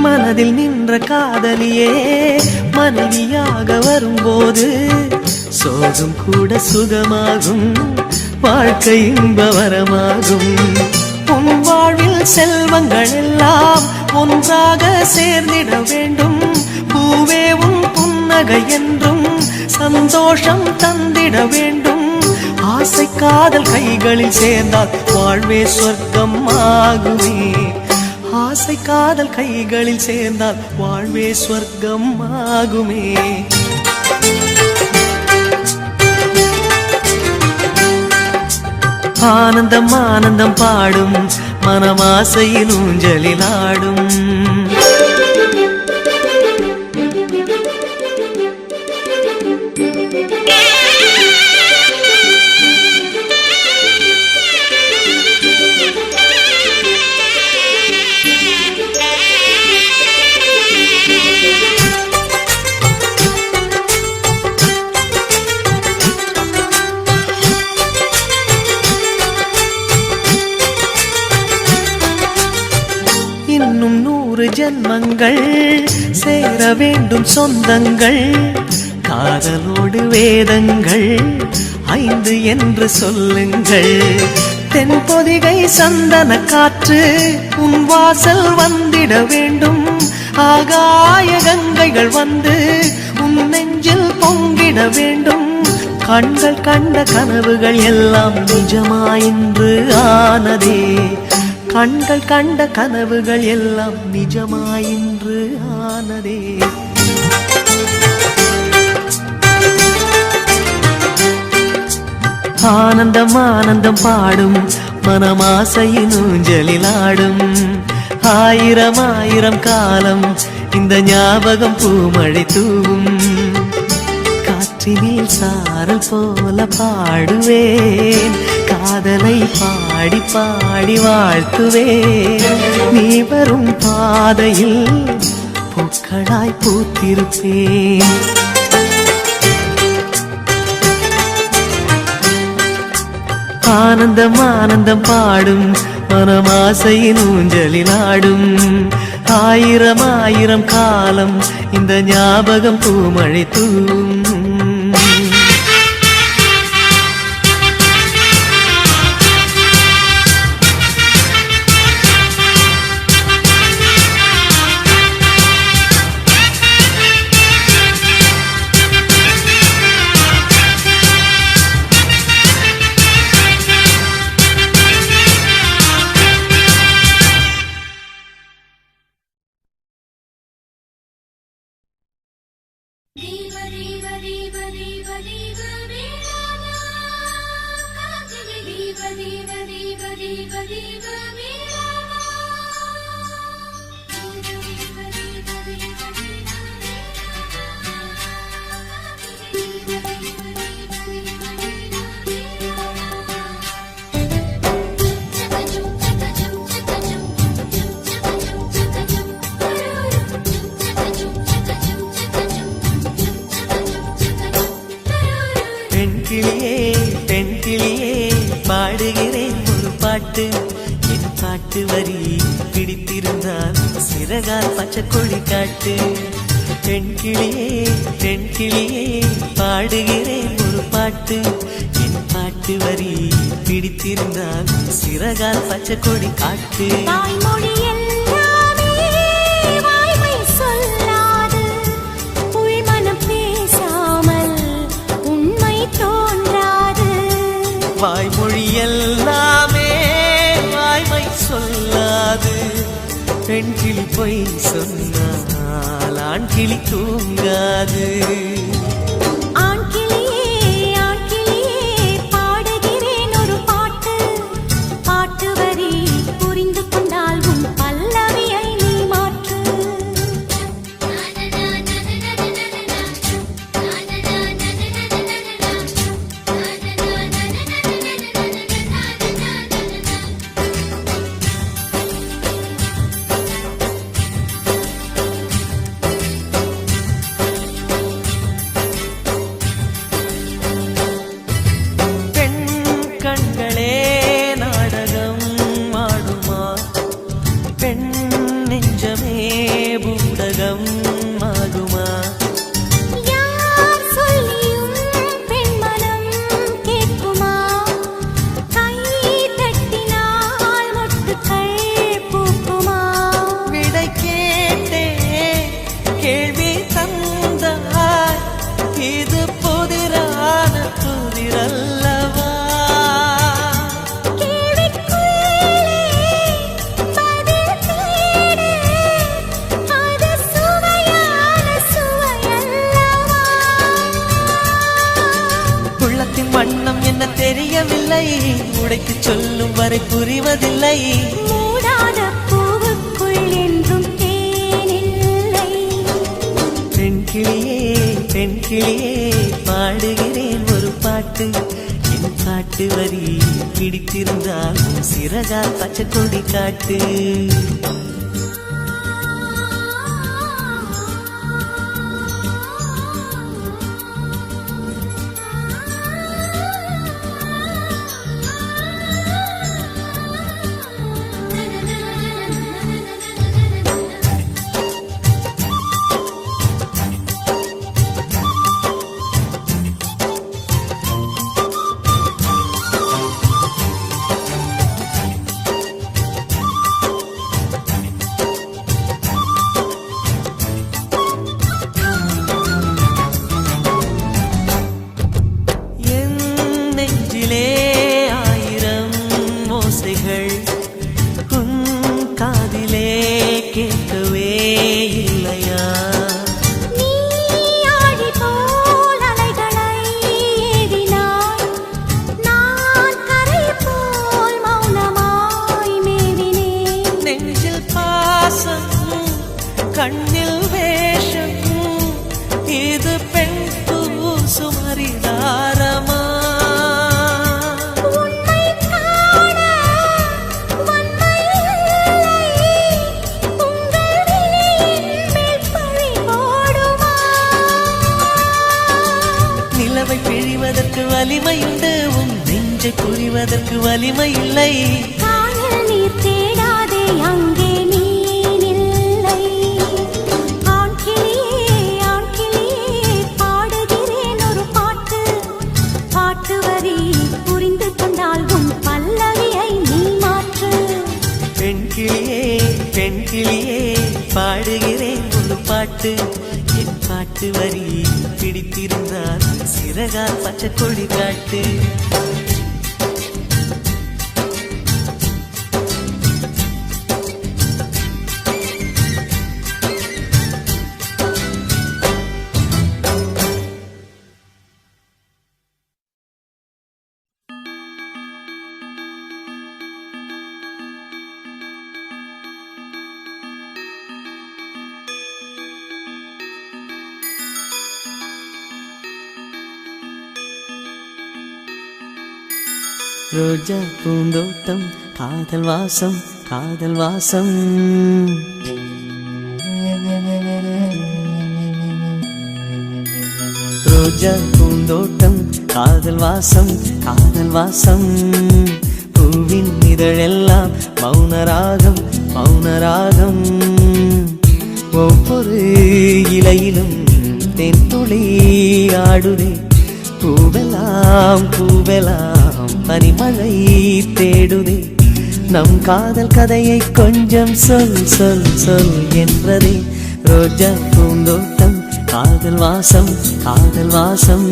மனதில் நின்ற காதலியே மனைவியாக வரும்போது சோகம் கூட சுகமாகும், வாழ்க்கை இன்பவரமாகும். உன் வாழ்வில் செல்வங்கள் எல்லாம் ஒன்றாக சேர்ந்திட வேண்டும். பூவே உன் புன்னகை என்றும் சந்தோஷம் தந்திட வேண்டும். ஆசை காதல் கைகளில் சேர்ந்தால் வாழ்வே சொர்க்கம் ஆகுமே. ஆசை காதல் கைகளில் சேர்ந்தால் வாழ்வே சொர்க்கம் ஆகுமே. ஆனந்தம் ஆனந்தம் பாடும் மனமாசையின் ஊஞ்சலிலாடும். இன்னும் 100 ஜென்மங்கள் சேர வேண்டும் சொந்தங்கள். காதலோடு வேதங்கள் 5 என்று சொல்லுங்கள். தென்பொதிகை சந்தன காற்று உன் வாசல் வந்திட வேண்டும். ஆகாய கங்கைகள் வந்து உன் நெஞ்சில் பொங்கிட வேண்டும். கண்கள் கண்ட கனவுகள் எல்லாம் நிஜமாயின்று ஆனதே. கண்கள் கண்ட கனவுகள் எல்லாம் நிஜமாயின்று ஆனதே. ஆனந்தம் ஆனந்தம் பாடும் மனமாசையின் ஊஞ்சலிலாடும். ஆயிரம் ஆயிரம் காலம் இந்த ஞாபகம் பூமழை தூவும். காற்றினில் சாரல் போல பாடுவேன், காதலை பாடி பாடி வாழ்த்துவேன். நீ வரும் பாதையில் பூக்களாய் பூத்திருப்பேன். ஆனந்தம் ஆனந்தம் பாடும் மனமாசையின் ஊஞ்சலில் ஆடும். ஆயிரம் ஆயிரம் காலம் இந்த ஞாபகம் பூமழை தூவும். பாடுகிறேன் ஒரு பாட்டு, என் பாட்டு வரி பிடித்திருந்தால் சிறகால் பச்சை கொடி காட்டு. பெண் கிளியே பாடுகிறேன் ஒரு பாட்டு, என் பாட்டு வரி பிடித்திருந்தால் சிறகால் பச்சை கொடி காட்டு. வாய்மொழி எல்லாமே வாய்மை சொல்லாது, பெண் கிளி பொய் சொன்னால் ஆண் கிளி தூங்காது. ஆண் கிளியே பாடுகிறேன் ஒரு பாட்டு, பாட்டு வரி புரிந்து கொண்டால் உன் பல்லவியை நீ மாற்று. தெரியவில்லை, உடைத்து சொல்லும் வரை புரிவதில்லை. மூடாத பூவுக்குள் என்றும் தேனில்லை. பெண் கிளியே பாடுகிறேன் ஒரு பாட்டு, என் பாட்டு வரி பிடித்திருந்தால் சிறகால் பச்சை கொடி காட்டு. மண்ணில் வேஷம் இது பெண் சுமரிதாரமா நிலவை பிழிவதற்கு வலிமையுண்டு உன் நெஞ்சை புரிவதற்கு வலிமை இல்லை காணல் நீர் தேடாதே அங்கே நீ இல்லை ஆண் கிளியே பாடுகிறேன் ஒரு பாட்டு பாட்டு வரி புரிந்து கொண்டால் உன் பல்லவியை நீ மாற்று பெண் கிளியே பாடுகிறேன் ஒரு பாட்டு என் பாட்டு வரி பிடித்திருந்தால் சிறகால் பச்சை கொடி காட்டு ரோஜா பூந்தோட்டம் காதல் வாசம் காதல் வாசம் ரோஜா பூந்தோட்டம் காதல் வாசம் காதல் வாசம் பூவின் இதழெல்லாம் மௌனராகம் மௌனராகம் ஒவ்வொரு இலையிலும் தென்துளி ஆடுதே பூவெல்லாம் பூவெல்லாம் பனிமழை தேடுதே நம் காதல் கதையை கொஞ்சம் சொல் சொல் சொல் என்றதே ரோஜா பூந்தோட்டம் காதல் வாசம் காதல் வாசம்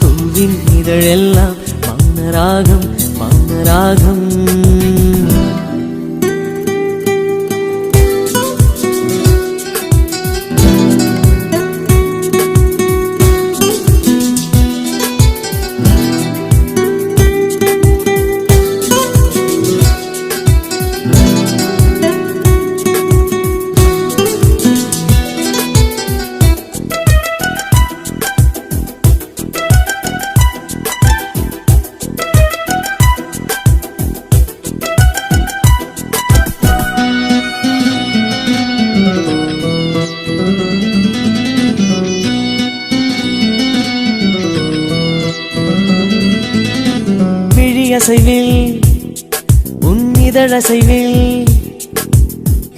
பூவின் இதழெல்லாம் மௌனராகம் மௌனராகம் அசைவில் உன் இதழசைவில்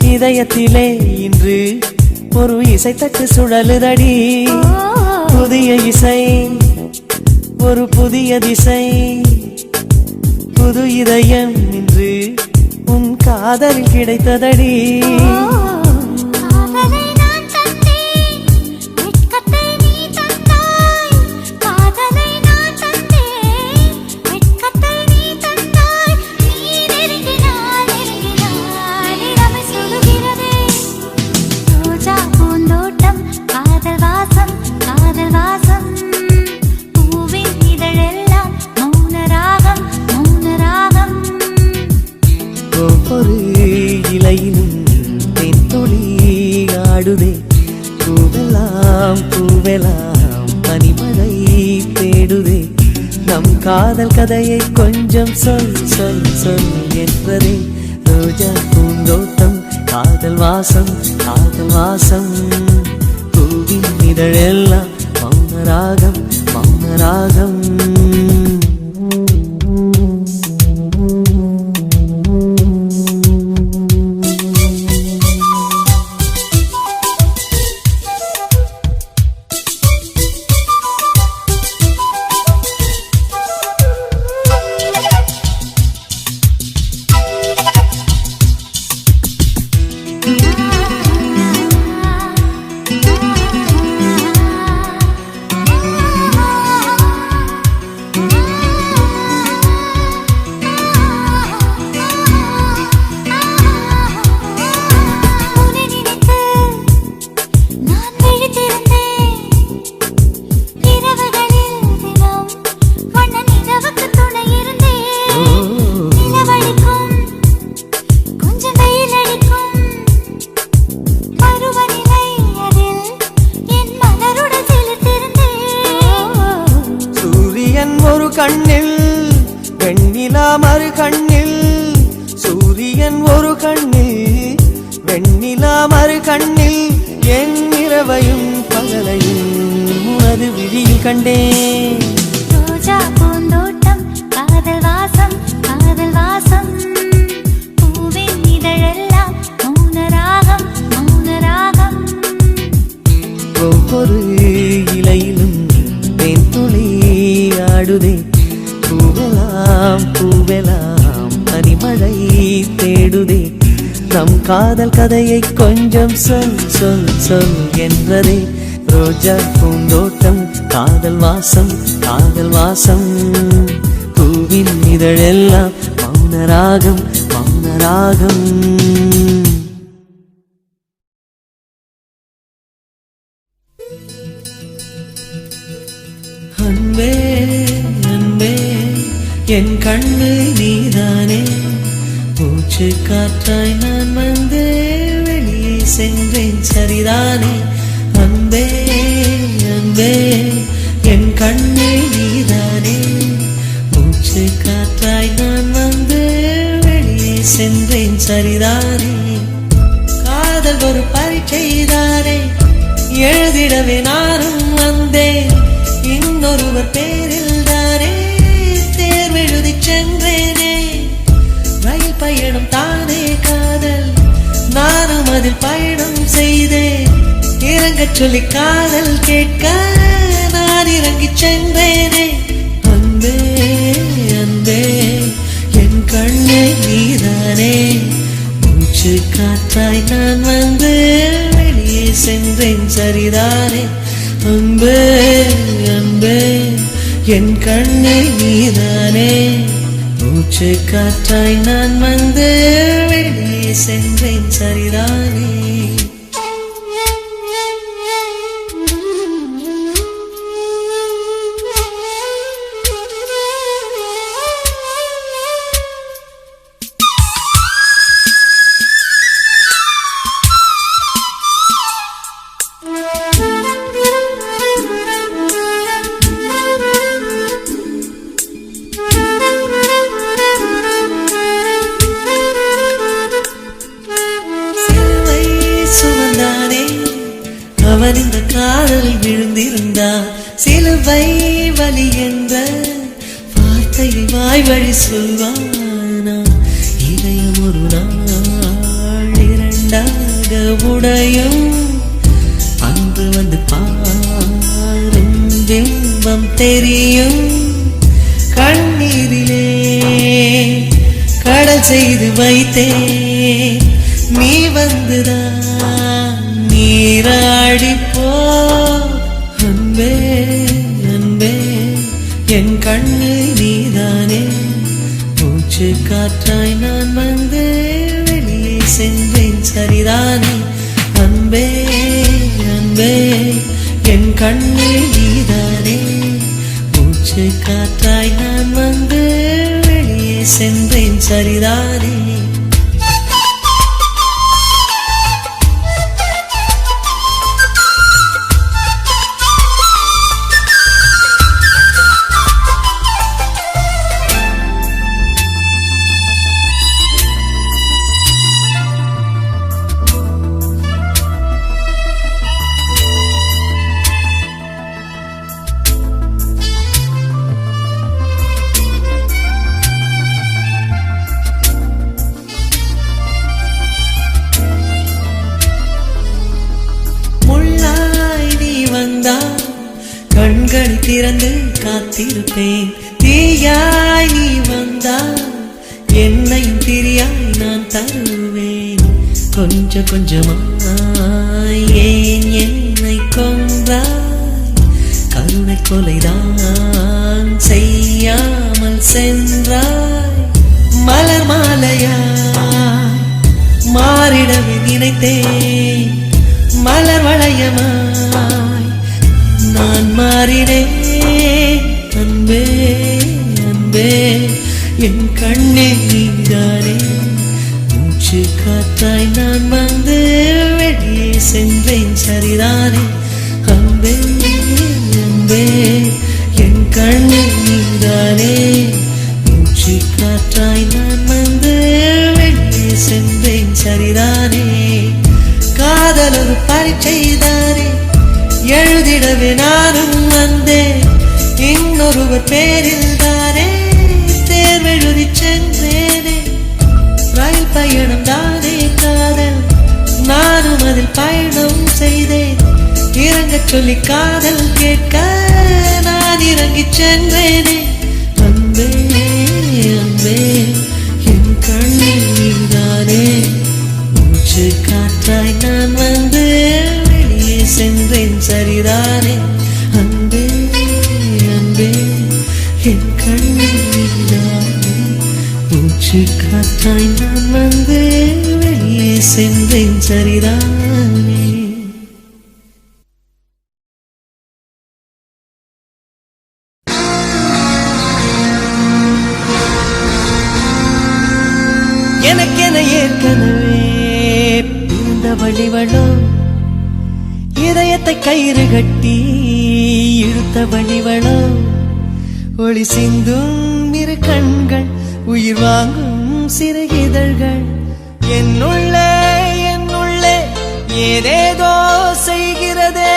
இதயத்திலே இன்று ஒரு இசைத்தட்டு சுழலுதடி புதிய இசை ஒரு புதிய திசை புது இதயம் இன்று உன் காதலில் கிடைத்ததடி ஒவ்வொரு இலையிலும் தென்துளி ஆடுதே பூவெல்லாம் பூவெல்லாம் பனிமழை தேடுதே நம் காதல் கதையை கொஞ்சம் சொல் சொல் சொல் என்றதே ரோஜா பூந்தோட்டம் காதல் வாசம் காதல் வாசம் பூவின் இதழெல்லாம் மௌனராகம் மௌனராகம் கண்டேன். ரோஜா பூந்தோட்டம் காதல் வாசம் காதல் வாசம் பூவின் இதழெல்லாம் மௌனராகம் மௌனராகம் ஒவ்வொரு இலையிலும் தேன் துளி ஆடுதே பூவெல்லாம் பூவெல்லாம் பனிமழை தேடுதே நம் காதல் கதையை கொஞ்சம் சொல் சொல் சொல் என்றதே ரோஜா பூந்தோட்டம் காதல் வாசம் காதல் வாசம் பூவின் இதழெல்லாம் மௌனராகம் மௌனராகம். அன்பே அன்பே என் கண்ணு நீதானே மூச்சு காற்றாய் நான் வந்து வெளியே சென்றேன் சரிதானே அன்பே அன்பே என் கண்ணு நீதானே மூச்சு காற்றாய் நான் வந்து வெளியே சென்றேன் சரிதானே காதல் ஒரு பரீட்சைதானே எழுதிடவே நானும் வந்தேன் இன்னொருவர் பேரில் தானே தேர்வெழுதி சென்றேனே ரயில் பயணம் தானே காதல் நானும் அதில் பயணம் செய்தேன் இறங்கச் சொல்லி காதல் கேட்க நான் இறங்கிச் சென்றேனே அன்பே அன்பே என் கண்ணே நீதானே மூச்சு காற்றாய் நான் வந்து வெளியே சென்றேன் சரிதானே அன்பே அன்பே என் கண்ணே நீதானே மூச்சு காற்றாய் நான் வந்து வெளியே சென்றேன் சரிதானே. அவன் இந்த காதலில் விழுந்திருந்தான் சிலுவை வலி என்ற வார்த்தையை வாய் வழி சொல்வானா இதயம் ஒரு நாள் இரண்டாக உடையும் அன்று வந்து பாரும் பிம்பம் தெரியும் கண்ணீரிலே கடல் செய்து வைத்தேன் நீ வந்துதான் நீராடி போ அன்பே அன்பே என் கண்ணு நீதானே மூச்சு காற்றாய் நான் வந்து வெளியே சென்றேன் சரிதானே அன்பே அன்பே என் கண்ணு நீதானே மூச்சு காற்றாய் நான் வந்து வெளியே சென்றேன் சரிதானே. கண்களை திறந்து காத்திருப்பேன் தீயாய் நீ வந்தால் என்னையும் திரியாய் நான் தருவேன் கொஞ்சம் கொஞ்சமாய் ஏன் என்னை கொன்றாய் கருணை கொலைதான் செய்யாமல் சென்றாய் மலர் மாலையாய் மாறிடவே நினைத்தேன் மலர் வளையமாய் நான் மாறினேன் அன்பே அன்பே என் கண்ணே நீதானே மூச்சு காற்றாய் நான் வந்து வெளியே சென்றேன் சரிதானே அன்பே அன்பே என் கண்ணே நீதானே மூச்சு காற்றாய் நான் வந்து வெளியே சென்றேன் சரிதானே காதல் ஒரு பரீட்சைதானே எழுதிடவே நானும் வந்தேன் இன்னொருவர் பேரில் தானே தேர்வெழுதி சென்றேனே ரயில் பயணம் தானே காதல் நானும் அதில் பயணம் செய்தேன் இறங்கச் சொல்லி காதல் கேட்க நான் இறங்கிச் சென்றேனே அன்பே அன்பே என் கண்ணில் நீதானே மூச்சு காற்றாய் நான் வந்து வெளியே சென்றேன் சரிதானே அன்பே அன்பே என் கண்ணில் நீதானே மூச்சு காற்றாய் நான் வந்து வெளியே சென்றேன் சரிதானே எனக்கென ஏற்கனவே பிறந்த வழிவளோ இதயத்தை கயிறு கட்டி இழுத்த வழிவளோ ஒளி சிந்தும் இரு கண்கள் உயிர் வாங்கும் சிறு இதழ்கள் என்னுள்ளே என்னுள்ளே ஏதேதோ செய்கிறதே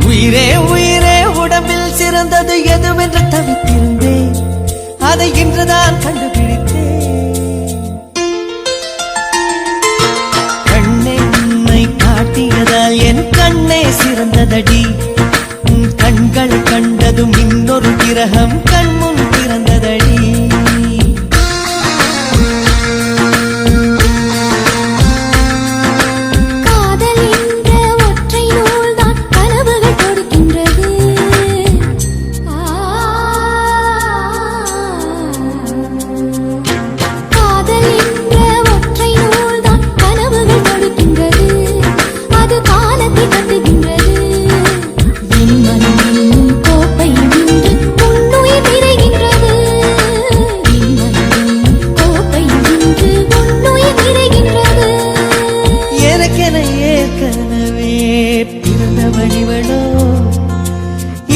உயிரே உயிரே உடம்பில் சிறந்தது எதுவென்று தவித்திருந்தேன் அதை இன்றுதான் கண்டுபிடித்தேன் கண்ணென்னை காட்டியதால் என் கண்ணே சிறந்ததடி உன் கண்கள் கண்டதும் இன்னொரு கிரகம் கண்முன் பிறந்ததடி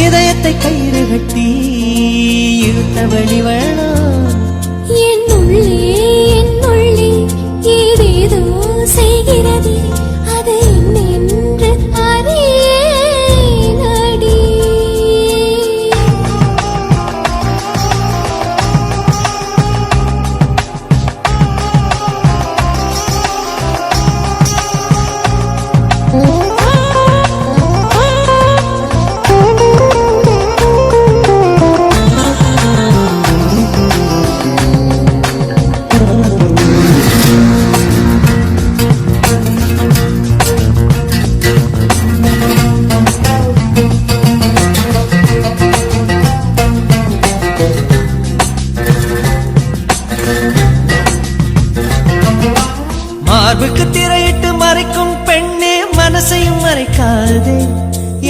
இதயத்தை கயிறு கட்டி இழுத்த வழிவளோ என்னுள்ளே ஏதேதோ செய்கிறதே அது என்னென்று அறியேனடி மார்புக்கு திரையிட்டு மறைக்கும் பெண்ணே மனசையும் மறைக்காதே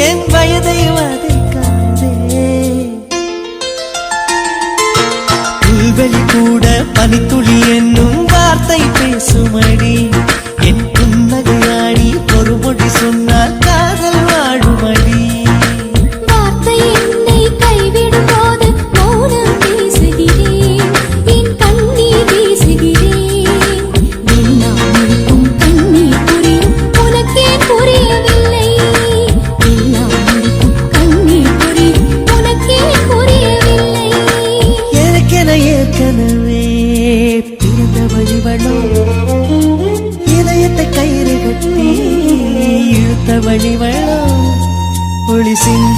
என் வயதை வதைக்காதே புல்வெளி கூட பனித்துளி என்னும் வார்த்தை பேசுமடி என் புன்னகையாடி ஒரு மொழி சொன்னால் காதல் வாழுமடி வார்த்தை என்னை கைவிடும் போது மௌனம் பேசுகிறேன் என் கண்ணீர் வீசுகிறேன் எல்லாம் இருக்கும் கண்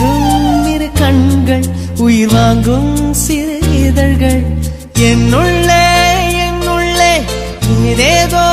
சிரிக்கும் இரு கண்கள், உயிர் வாங்கும் சிறு இதழ்கள், என்னுள்ளே ஏதேதோ